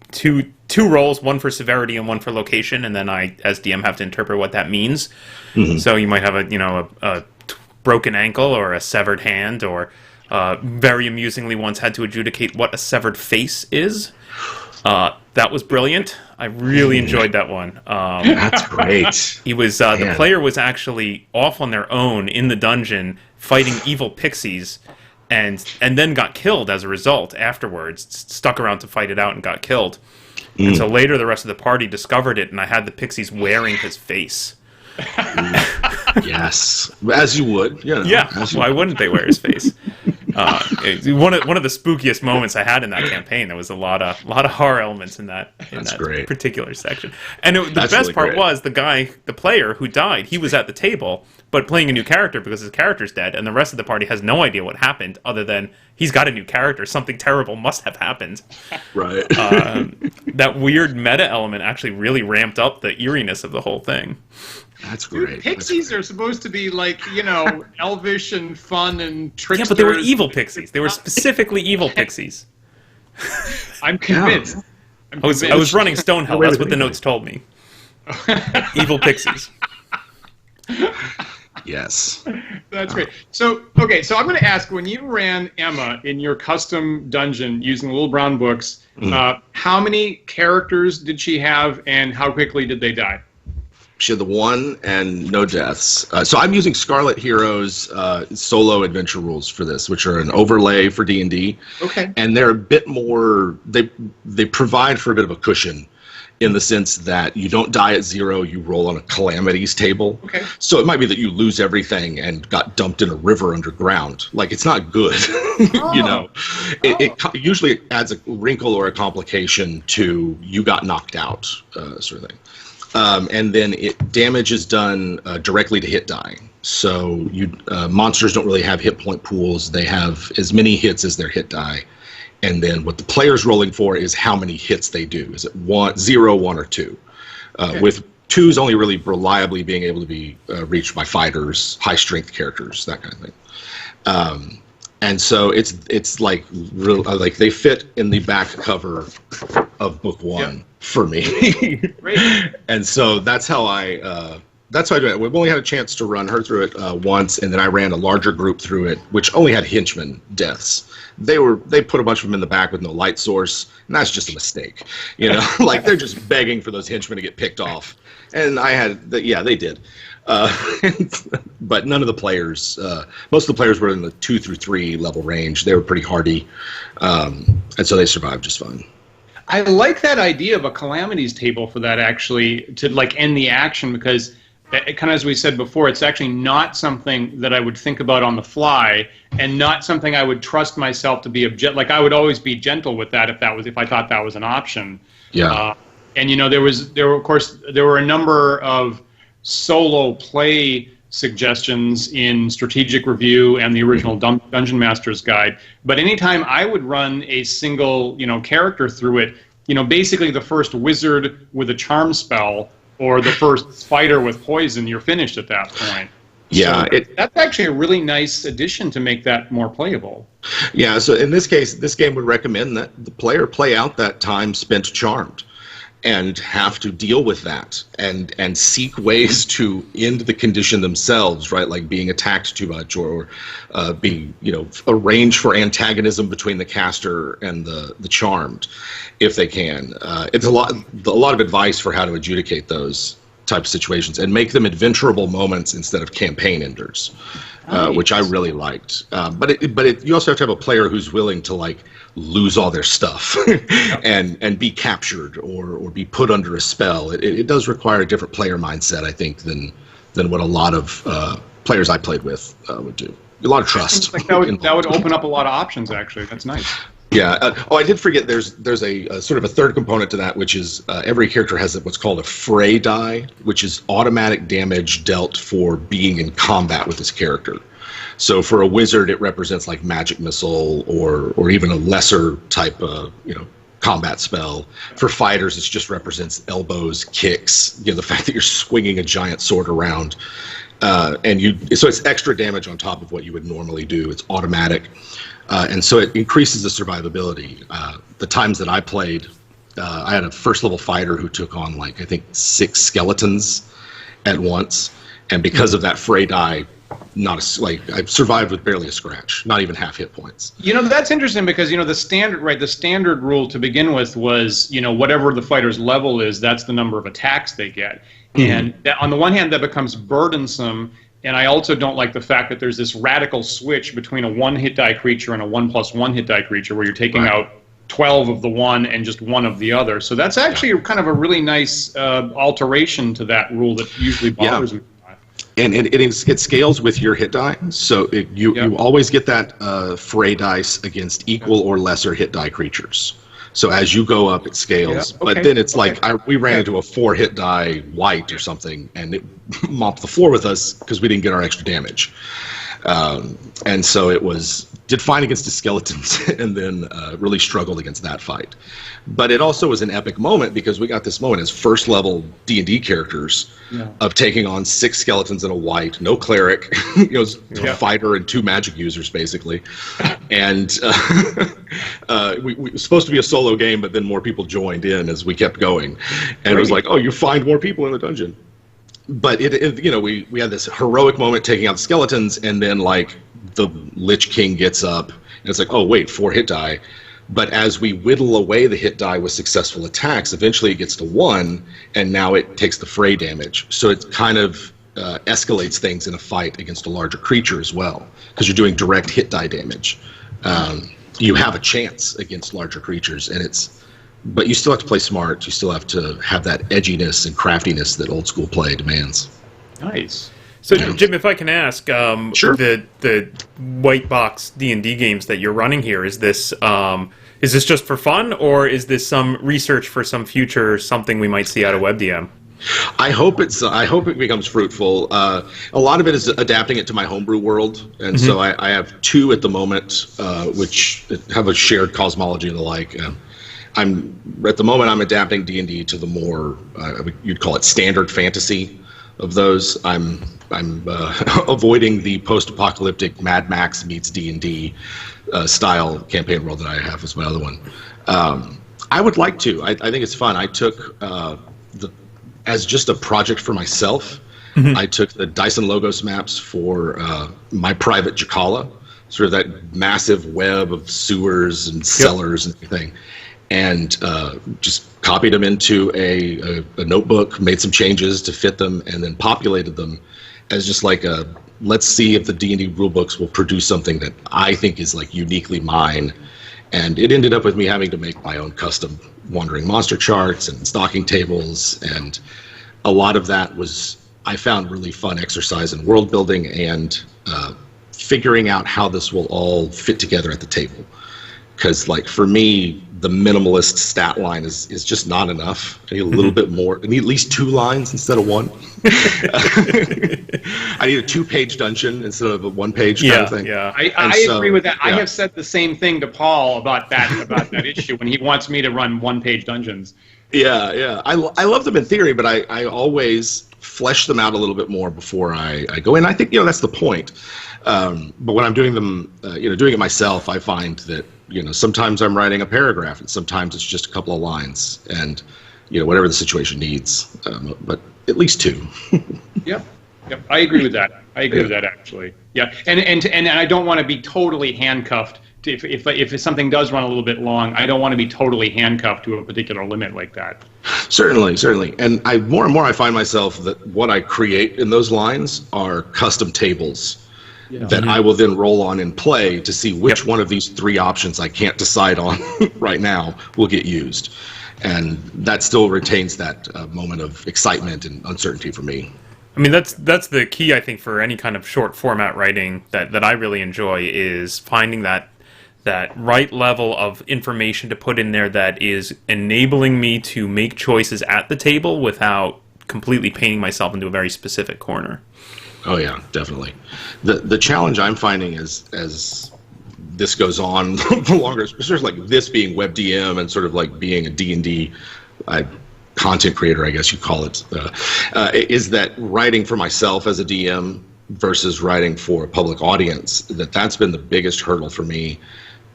Speaker 1: two rolls, one for severity and one for location, and then I, as DM, have to interpret what that means. Mm-hmm. So you might have a broken ankle or a severed hand, or very amusingly once had to adjudicate what a severed face is. That was brilliant. I really enjoyed that one.
Speaker 3: That's great.
Speaker 1: He was the player was actually off on their own in the dungeon fighting evil pixies, and then got killed as a result afterwards. Stuck around to fight it out and got killed. And so later the rest of the party discovered it, and I had the pixies wearing his face.
Speaker 3: Yes, as you would.
Speaker 1: Yeah, why wouldn't they wear his face? One of the spookiest moments I had in that campaign. There was a lot of horror elements in that
Speaker 3: great.
Speaker 1: particular section. And the
Speaker 3: That's
Speaker 1: best
Speaker 3: really
Speaker 1: part
Speaker 3: great.
Speaker 1: was the player who died. He was at the table, but playing a new character because his character's dead, and the rest of the party has no idea what happened, other than he's got a new character. Something terrible must have happened.
Speaker 3: Right.
Speaker 1: That weird meta element actually really ramped up the eeriness of the whole thing.
Speaker 3: That's
Speaker 2: Dude,
Speaker 3: great.
Speaker 2: pixies are supposed to be like, elvish and fun and tricksters.
Speaker 1: Yeah, but they were evil pixies. They were specifically evil pixies.
Speaker 2: I'm convinced.
Speaker 1: I was running Stonehell. That's what the notes told me. Evil pixies.
Speaker 3: Yes.
Speaker 2: That's great. So I'm going to ask, when you ran Emma in your custom dungeon using the Little Brown books, how many characters did she have, and how quickly did they die?
Speaker 3: She had the 1 and no deaths. So I'm using Scarlet Heroes solo adventure rules for this, which are an overlay for D&D.
Speaker 2: Okay.
Speaker 3: And they're a bit more. They provide for a bit of a cushion, in the sense that you don't die at 0, you roll on a calamities table.
Speaker 2: Okay.
Speaker 3: So it might be that you lose everything and got dumped in a river underground. Like, it's not good, It usually adds a wrinkle or a complication to you got knocked out, sort of thing. And then damage is done directly to hit die. So monsters don't really have hit point pools. They have as many hits as their hit die. And then what the player's rolling for is how many hits they do. Is it 0, 1, or 2?
Speaker 2: Okay.
Speaker 3: With 2s only really reliably being able to be reached by fighters, high strength characters, that kind of thing. And so it's like like they fit in the back cover of book 1 for me.
Speaker 2: Great.
Speaker 3: And so that's how I do it. We've only had a chance to run her through it once, and then I ran a larger group through it, which only had henchmen deaths. They put a bunch of them in the back with no light source, and that's just a mistake. Like, they're just begging for those henchmen to get picked off. And they did. But none of the players, most of the players were in the 2 through 3 level range. They were pretty hardy, and so they survived just fine.
Speaker 2: I like that idea of a calamities table for that, actually, to like end the action, because kind of, as we said before, it's actually not something that I would think about on the fly, and not something I would trust myself to be like, I would always be gentle with that if I thought that was an option.
Speaker 3: Yeah.
Speaker 2: And there were a number of solo play suggestions in Strategic Review and the original Dungeon Master's Guide. But anytime I would run a single, character through it, basically the first wizard with a charm spell or the first fighter with poison, you're finished at that point.
Speaker 3: Yeah,
Speaker 2: so that's actually a really nice addition to make that more playable.
Speaker 3: Yeah, so in this case, this game would recommend that the player play out that time spent charmed, and have to deal with that and seek ways to end the condition themselves, right? Like being attacked too much, or being, arrange for antagonism between the caster and the charmed, if they can. It's a lot of advice for how to adjudicate those type of situations and make them adventurable moments instead of campaign enders, which I really liked. But you also have to have a player who's willing to lose all their stuff and be captured or be put under a spell. It does require a different player mindset, I think, than what a lot of players I played with would do. A lot of trust.
Speaker 2: Like that would open up a lot of options, actually. That's nice.
Speaker 3: Yeah. I did forget. There's a sort of a third component to that, which is every character has what's called a fray die, which is automatic damage dealt for being in combat with this character. So for a wizard, it represents like magic missile or even a lesser type of combat spell. For fighters, it just represents elbows, kicks. The fact that you're swinging a giant sword around, so it's extra damage on top of what you would normally do. It's automatic. And so it increases the survivability. The times that I played, I had a first level fighter who took on I think 6 skeletons at once, and because of that fray die, I survived with barely a scratch, not even half hit points.
Speaker 2: That's interesting because the standard rule to begin with was whatever the fighter's level is, that's the number of attacks they get, and on the one hand that becomes burdensome. And I also don't like the fact that there's this radical switch between a 1 hit die creature and a 1+1 hit die creature where you're taking out 12 of the one and just 1 of the other. So that's actually kind of a really nice alteration to that rule that usually bothers me.
Speaker 3: And it scales with your hit die, so you always get that fray dice against equal or lesser hit die creatures. So as you go up, it scales.
Speaker 2: Yeah,
Speaker 3: But then it's like we ran into a 4 hit die white or something, and it mopped the floor with us because we didn't get our extra damage. And so it did fine against the skeletons, and then really struggled against that fight. But it also was an epic moment because we got this moment as first level D&D characters of taking on 6 skeletons and a white, no cleric, a fighter and 2 magic users basically. And we were supposed to be a solo game, but then more people joined in as we kept going. And it was like, oh, you find more people in the dungeon. But we had this heroic moment taking out the skeletons, and then like the Lich King gets up, and it's like, oh wait, 4 hit die. But as we whittle away the hit die with successful attacks, eventually it gets to 1, and now it takes the fray damage. So it kind of escalates things in a fight against a larger creature as well, because you're doing direct hit die damage. You have a chance against larger creatures, but you still have to play smart. You still have to have that edginess and craftiness that old school play demands.
Speaker 2: Nice.
Speaker 1: So, Jim, if I can ask,
Speaker 3: Sure.
Speaker 1: the white box D&D games that you're running here, is this just for fun, or is this some research for some future something we might see out of WebDM?
Speaker 3: I hope it becomes fruitful. A lot of it is adapting it to my homebrew world, and so I have 2 at the moment, which have a shared cosmology and the like. At the moment I'm adapting D&D to the more you'd call it standard fantasy of those. I'm avoiding the post-apocalyptic Mad Max meets D&D style campaign world that I have as my other one. I would like to. I think it's fun. I took as just a project for myself. I took the Dyson Logos maps for my private Jakala, sort of that massive web of sewers and cellars and everything. And just copied them into a notebook, made some changes to fit them, and then populated them as just like let's see if the D&D rulebooks will produce something that I think is like uniquely mine. And it ended up with me having to make my own custom wandering monster charts and stocking tables, and a lot of that I found really fun exercise in world building and figuring out how this will all fit together at the table. Because like for me, the minimalist stat line is just not enough. I need a little bit more. I need at least 2 lines instead of 1. I need a 2-page dungeon instead of a 1-page kind of thing.
Speaker 2: Yeah, I agree with that. Yeah. I have said the same thing to Paul about that issue when he wants me to run 1-page dungeons.
Speaker 3: Yeah. I love them in theory, but I always flesh them out a little bit more before I go in. I think that's the point. But when I'm doing them, doing it myself, I find that sometimes I'm writing a paragraph, and sometimes it's just a couple of lines, and whatever the situation needs. But at least 2.
Speaker 2: Yep. I agree with that. I agree with that actually. Yeah, and I don't want to be totally handcuffed. If something does run a little bit long, I don't want to be totally handcuffed to a particular limit like that.
Speaker 3: Certainly. And more and more I find myself that what I create in those lines are custom tables that I will then roll on and play to see which one of these 3 options I can't decide on right now will get used. And that still retains that moment of excitement and uncertainty for me.
Speaker 1: I mean, that's the key, I think, for any kind of short format writing that I really enjoy, is finding that right level of information to put in there that is enabling me to make choices at the table without completely painting myself into a very specific corner.
Speaker 3: Oh yeah, definitely. The challenge I'm finding is as this goes on longer, especially like this being WebDM and sort of like being a D&D content creator, I guess you call it, is that writing for myself as a DM versus writing for a public audience, that's been the biggest hurdle for me,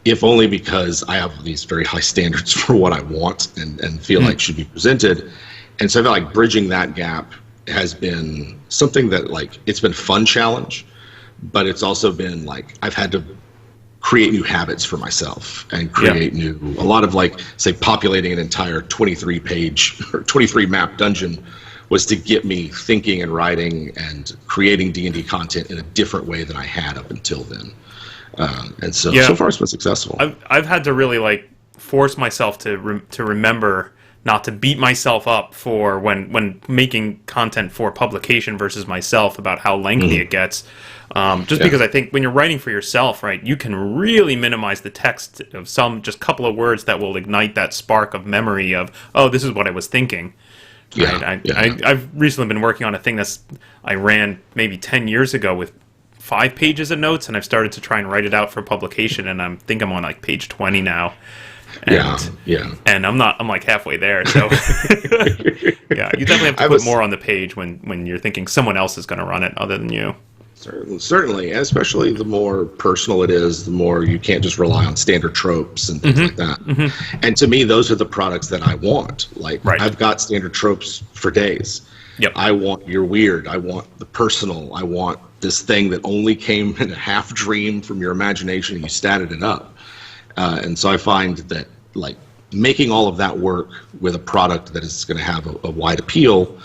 Speaker 3: if only because I have these very high standards for what I want and feel like should be presented. And so I feel like bridging that gap has been something that, like, it's been a fun challenge, but it's also been like I've had to create new habits for myself and create a lot of, like, say, populating an entire 23-page or 23-map dungeon was to get me thinking and writing and creating D&D content in a different way than I had up until then. And so far it's been successful.
Speaker 1: I've had to really, like, force myself to remember not to beat myself up for when making content for publication versus myself about how lengthy it gets. Because I think when you're writing for yourself, right, you can really minimize the text of some just couple of words that will ignite that spark of memory of, oh, this is what I was thinking. Right? I've recently been working on a thing I ran maybe 10 years ago with 5 pages of notes, and I've started to try and write it out for publication, and I think I'm on like page 20 now. And I'm like halfway there, so yeah, you definitely have to put more on the page when you're thinking someone else is going to run it other than you.
Speaker 3: Certainly, especially the more personal it is, the more you can't just rely on standard tropes and things like that. And to me, those are the products that I want. Like, I've got standard tropes for days.
Speaker 1: Yep.
Speaker 3: I want you're weird. I want the personal. I want this thing that only came in a half dream from your imagination and you statted it up. And so I find that, like, making all of that work with a product that is going to have a wide appeal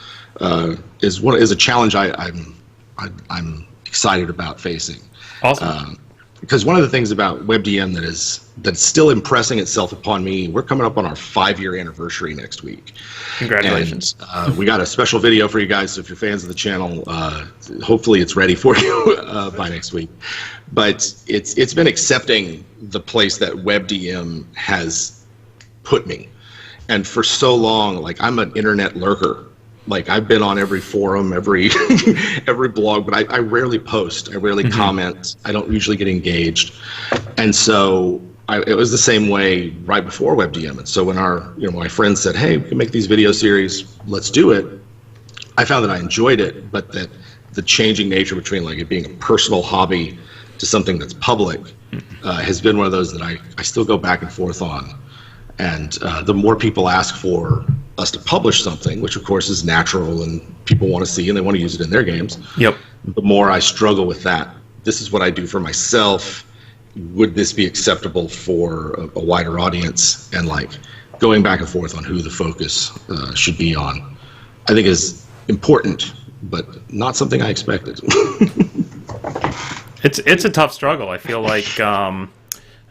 Speaker 3: is a challenge I'm excited about facing.
Speaker 1: Awesome.
Speaker 3: Because one of the things about WebDM that's still impressing itself upon me, we're coming up on our 5-year anniversary next week.
Speaker 1: Congratulations.
Speaker 3: And, we got a special video for you guys, so if you're fans of the channel, hopefully it's ready for you by next week. But it's been accepting the place that WebDM has put me. And for so long, like, I'm an internet lurker. Like, I've been on every forum, every blog, but I rarely post. I rarely comment. I don't usually get engaged. And so it was the same way right before WebDM. And so when my friends said, hey, we can make these video series, let's do it, I found that I enjoyed it, but that the changing nature between, like, it being a personal hobby to something that's public has been one of those that I still go back and forth on. And the more people ask for us to publish something, which of course is natural and people want to see and they want to use it in their games, the more I struggle with that. This is what I do for myself. Would this be acceptable for a wider audience? And, like, going back and forth on who the focus should be on, I think is important, but not something I expected.
Speaker 1: It's a tough struggle. I feel like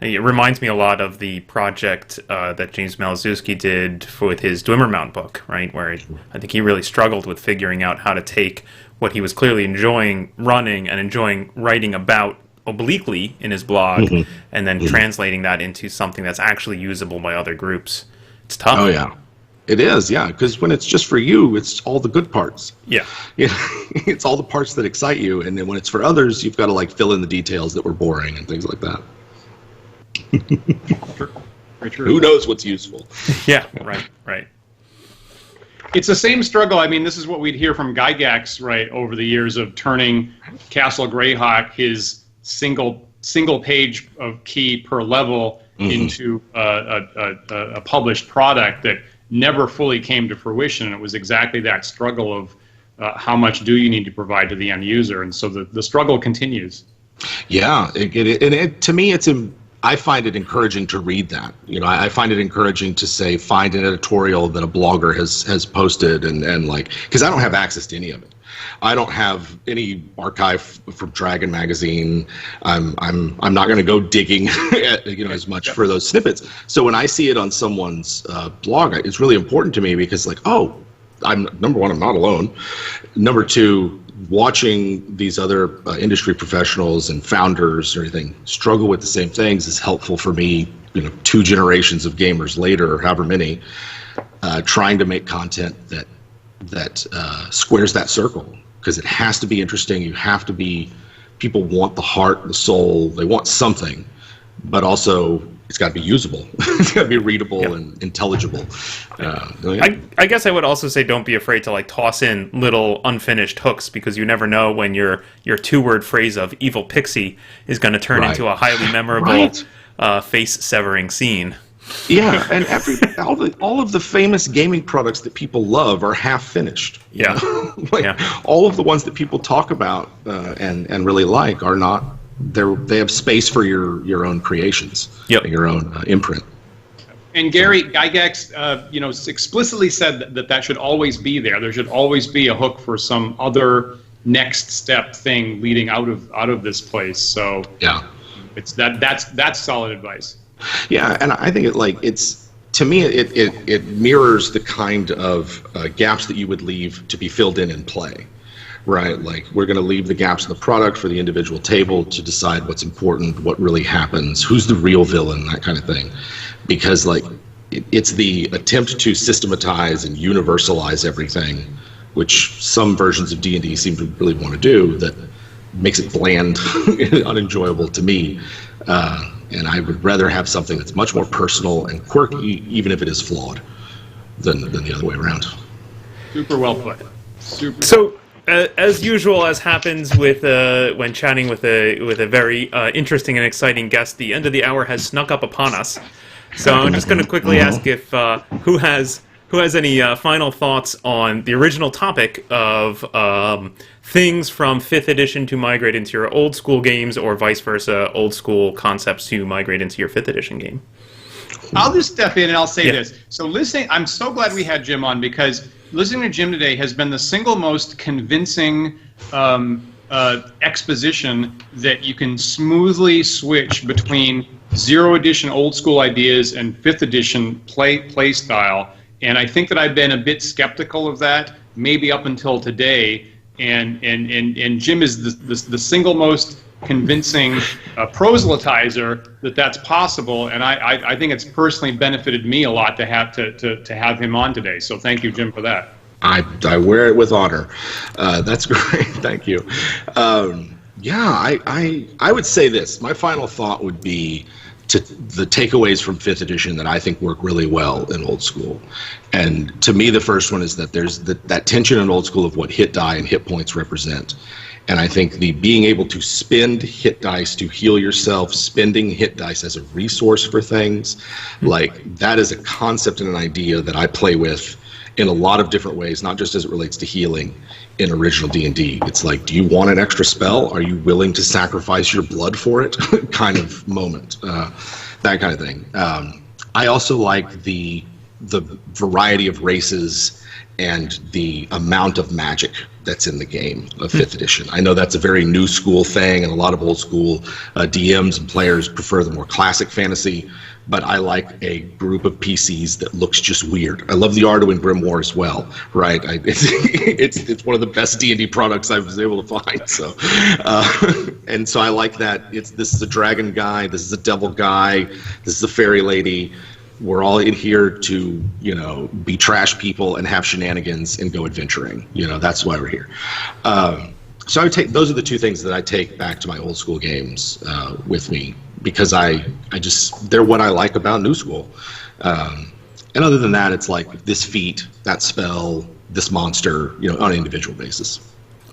Speaker 1: it reminds me a lot of the project that James Malzewski did with his Dwimmermount book, right? Where I think he really struggled with figuring out how to take what he was clearly enjoying running and enjoying writing about obliquely in his blog, and then translating that into something that's actually usable by other groups. It's tough.
Speaker 3: Oh, yeah. It is, yeah, because when it's just for you, it's all the good parts.
Speaker 1: Yeah.
Speaker 3: It's all the parts that excite you, and then when it's for others, you've got to, like, fill in the details that were boring and things like that. Who knows what's useful?
Speaker 1: Yeah, right.
Speaker 2: It's the same struggle. I mean, this is what we'd hear from Gygax, right, over the years of turning Castle Greyhawk, his single page of key per level, into a published product that never fully came to fruition. And it was exactly that struggle of how much do you need to provide to the end user, and so the struggle continues.
Speaker 3: Yeah, to me, I find it encouraging to read that. I find it encouraging to say, find an editorial that a blogger has posted, and like, because I don't have access to any of it. I don't have any archive from Dragon magazine. I'm not going to go digging as much for those snippets. So when I see it on someone's blog, it's really important to me because, like, oh, number one, I'm not alone. Number two, watching these other industry professionals and founders or anything struggle with the same things is helpful for me, 2 generations of gamers later, or however many, trying to make content that squares that circle, because it has to be interesting. People want the heart, the soul, they want something, but also it's got to be usable. It's got to be readable and intelligible.
Speaker 1: I guess I would also say don't be afraid to, like, toss in little unfinished hooks, because you never know when your 2-word phrase of evil pixie is going to turn into a highly memorable face-severing scene.
Speaker 3: Yeah, and all of the famous gaming products that people love are half finished.
Speaker 1: Yeah,
Speaker 3: all of the ones that people talk about and really like are not. They have space for your own creations, your own imprint.
Speaker 2: And Gary Gygax, explicitly said that should always be there. There should always be a hook for some other next step thing leading out of this place. So
Speaker 3: yeah,
Speaker 2: it's that's solid advice.
Speaker 3: Yeah, and I think it's to me, it mirrors the kind of gaps that you would leave to be filled in play, right? Like, we're going to leave the gaps in the product for the individual table to decide what's important, what really happens, who's the real villain, that kind of thing. Because, like, it's the attempt to systematize and universalize everything, which some versions of D&D seem to really want to do, that makes it bland and unenjoyable to me. And I would rather have something that's much more personal and quirky, even if it is flawed, than the other way around.
Speaker 2: Super well put. Super.
Speaker 1: So, as usual, as happens with when chatting with a very interesting and exciting guest, the end of the hour has snuck up upon us. So I'm just going to quickly ask if who has any final thoughts on the original topic of things from 5th edition to migrate into your old school games, or vice versa, old school concepts to migrate into your 5th edition game.
Speaker 2: I'll just step in and I'll say this. So listening, I'm so glad we had Jim on, because listening to Jim today has been the single most convincing exposition that you can smoothly switch between 0 edition old school ideas and 5th edition play style. And I think that I've been a bit skeptical of that, maybe up until today. And Jim is the single most convincing proselytizer that that's possible. And I think it's personally benefited me a lot to have him on today. So thank you, Jim, for that.
Speaker 3: I wear it with honor. That's great. Thank you. I would say this. My final thought would be to the takeaways from 5th edition that I think work really well in old school. And to me, the first one is that there's that tension in old school of what hit die and hit points represent. And I think the being able to spend hit dice to heal yourself, spending hit dice as a resource for things, like, that is a concept and an idea that I play with in a lot of different ways, not just as it relates to healing in original D&D. It's like, do you want an extra spell? Are you willing to sacrifice your blood for it? kind of moment, that kind of thing. I also like the variety of races and the amount of magic that's in the game of 5th edition. I know that's a very new school thing, and a lot of old school DMs and players prefer the more classic fantasy, but I like a group of PCs that looks just weird. I love the Arduin Grimoire as well, right? It's one of the best D&D products I was able to find. So, and so I like that. This is a dragon guy, this is a devil guy, this is a fairy lady. We're all in here to, be trash people and have shenanigans and go adventuring. That's why we're here. So I would those are the two things that I take back to my old school games with me, because they're what I like about new school. And other than that, it's like this feat, that spell, this monster, on an individual basis.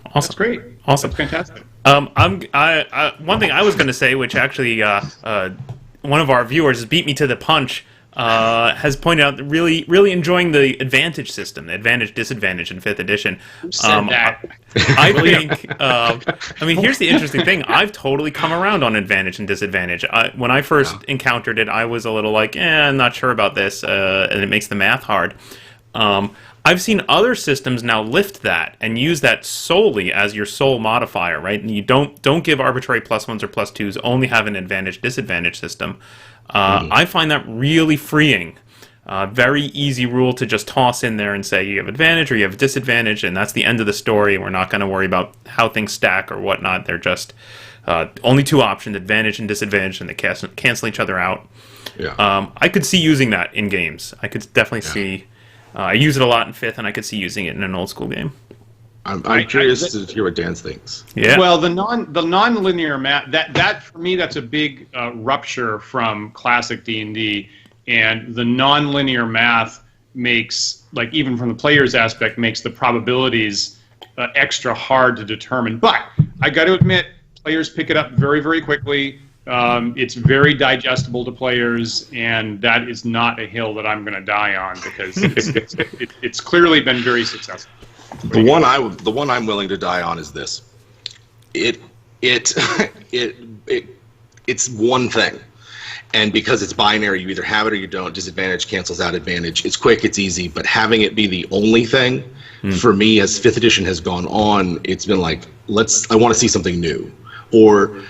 Speaker 1: Awesome.
Speaker 2: That's great.
Speaker 1: Awesome.
Speaker 2: That's fantastic.
Speaker 1: One thing I was going to say, which actually one of our viewers beat me to the punch, has pointed out really enjoying the advantage system, the advantage disadvantage in 5th edition. I think here's the interesting thing. I've totally come around on advantage and disadvantage. When I first encountered it, I was a little like, I'm not sure about this, and it makes the math hard. I've seen other systems now lift that and use that solely as your sole modifier, right? And you don't give arbitrary +1s or +2s, only have an advantage disadvantage system. I find that really freeing. Very easy rule to just toss in there and say you have advantage or you have disadvantage, and that's the end of the story. We're not going to worry about how things stack or whatnot. They're just only 2 options, advantage and disadvantage, and they cancel each other out.
Speaker 3: Yeah.
Speaker 1: I could see using that in games. I could definitely see. I use it a lot in 5th, and I could see using it in an old school game.
Speaker 3: I'm curious to hear what Dan thinks.
Speaker 1: Yeah.
Speaker 2: Well, the non-linear math, that for me, that's a big rupture from classic D&D, and the non-linear math makes, like, even from the player's aspect, makes the probabilities extra hard to determine. But I got to admit, players pick it up very, very quickly. It's very digestible to players, and that is not a hill that I'm going to die on, because it's clearly been very successful.
Speaker 3: The one I'm willing to die on is this. It's one thing, and because it's binary, you either have it or you don't. Disadvantage cancels out advantage. It's quick, it's easy, but having it be the only thing, for me, as 5th edition has gone on, it's been like, I want to see something new. Or,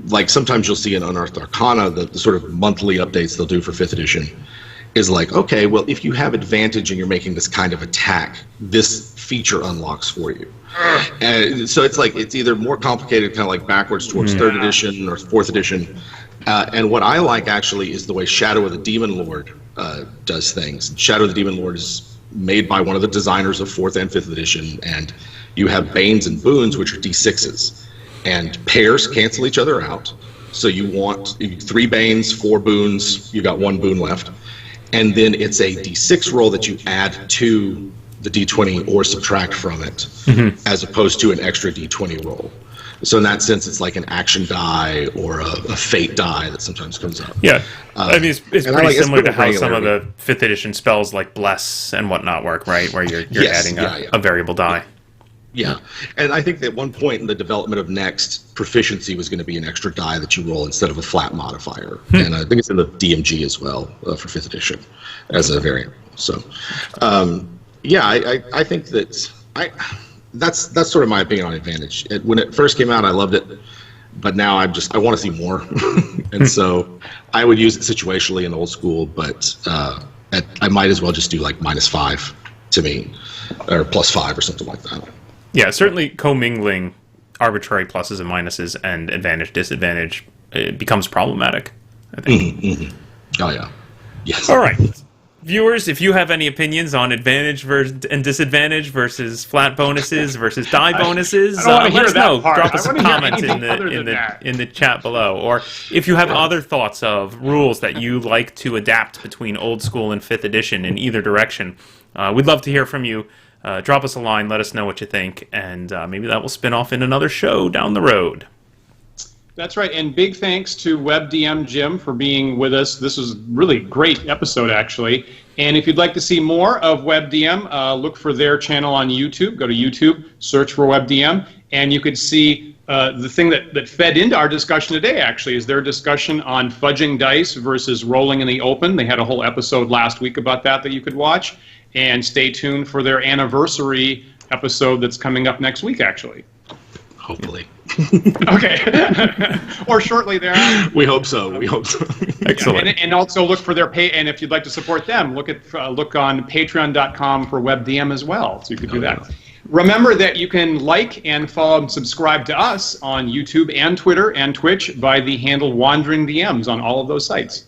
Speaker 3: like, sometimes you'll see in Unearthed Arcana the sort of monthly updates they'll do for 5th edition. is like, okay, well, if you have advantage and you're making this kind of attack, this feature unlocks for you. And so it's like, it's either more complicated, kind of like backwards towards third edition or fourth edition. And what I like actually is the way Shadow of the Demon Lord does things. Shadow of the Demon Lord is made by one of the designers of fourth and fifth edition, and you have Banes and Boons, which are D6s, and pairs cancel each other out. So you want 3 Banes, 4 Boons, you got 1 Boon left, and then it's a D6 roll that you add to the D20 or subtract from it, as opposed to an extra D20 roll. So in that sense, it's like an action die or a fate die that sometimes comes up.
Speaker 1: Yeah, I mean, it's pretty
Speaker 3: like,
Speaker 1: similar to
Speaker 3: it's
Speaker 1: how
Speaker 3: pretty
Speaker 1: some of
Speaker 3: regular.
Speaker 1: the 5th edition spells like Bless and whatnot work, right? Where you're
Speaker 3: Yes,
Speaker 1: adding a variable die.
Speaker 3: Yeah, and I think that at one point in the development of Next, proficiency was going to be an extra die that you roll instead of a flat modifier. And I think it's in the DMG as well for 5th edition as a variant. So, yeah, I think that that's sort of my opinion on Advantage. When it first came out, I loved it, but now I want to see more. And so I would use it situationally in old school, but I might as well just do like -5 to me, or +5 or something like that.
Speaker 1: Yeah, certainly commingling arbitrary pluses and minuses and advantage, disadvantage, it becomes problematic, I think.
Speaker 3: Oh, yeah. Yes.
Speaker 1: All right. Viewers, if you have any opinions on advantage and disadvantage versus flat bonuses versus die bonuses,
Speaker 2: I don't wanna
Speaker 1: let
Speaker 2: hear
Speaker 1: us
Speaker 2: that
Speaker 1: know.
Speaker 2: part.
Speaker 1: Drop
Speaker 2: I
Speaker 1: us a
Speaker 2: wanna hear
Speaker 1: comment
Speaker 2: anything other than that.
Speaker 1: in the chat below. Or if you have other thoughts of rules that you like to adapt between old school and 5th edition in either direction, we'd love to hear from you. Drop us a line, let us know what you think, and maybe that will spin off in another show down the road.
Speaker 2: That's right, and big thanks to WebDM Jim for being with us. This was a really great episode, actually. And if you'd like to see more of WebDM, look for their channel on YouTube. Go to YouTube, search for WebDM, and you could see the thing that fed into our discussion today, actually, is their discussion on fudging dice versus rolling in the open. They had a whole episode last week about that you could watch. And stay tuned for their anniversary episode that's coming up next week, actually.
Speaker 3: Hopefully.
Speaker 2: Okay. Or shortly thereafter.
Speaker 3: We hope so. We hope so.
Speaker 1: Excellent.
Speaker 2: And also look for their pay. And if you'd like to support them, look on patreon.com for WebDM as well. So you could do that. Remember that you can like and follow and subscribe to us on YouTube and Twitter and Twitch by the handle Wandering DMs on all of those sites.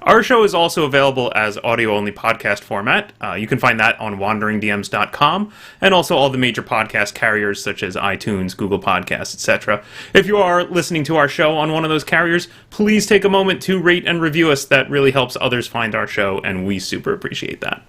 Speaker 1: Our show is also available as audio-only podcast format. You can find that on wanderingdms.com and also all the major podcast carriers such as iTunes, Google Podcasts, etc. If you are listening to our show on one of those carriers, please take a moment to rate and review us. That really helps others find our show, and we super appreciate that.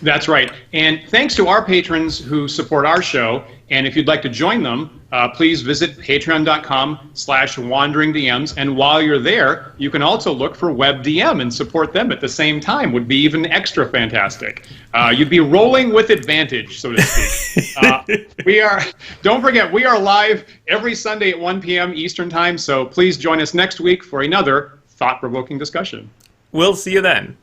Speaker 2: That's right. And thanks to our patrons who support our show. And if you'd like to join them, please visit patreon.com/wanderingdms. And while you're there, you can also look for WebDM and support them at the same time. Would be even extra fantastic. You'd be rolling with advantage, so to speak. Don't forget, we are live every Sunday at 1 p.m. Eastern Time. So please join us next week for another thought-provoking discussion.
Speaker 1: We'll see you then.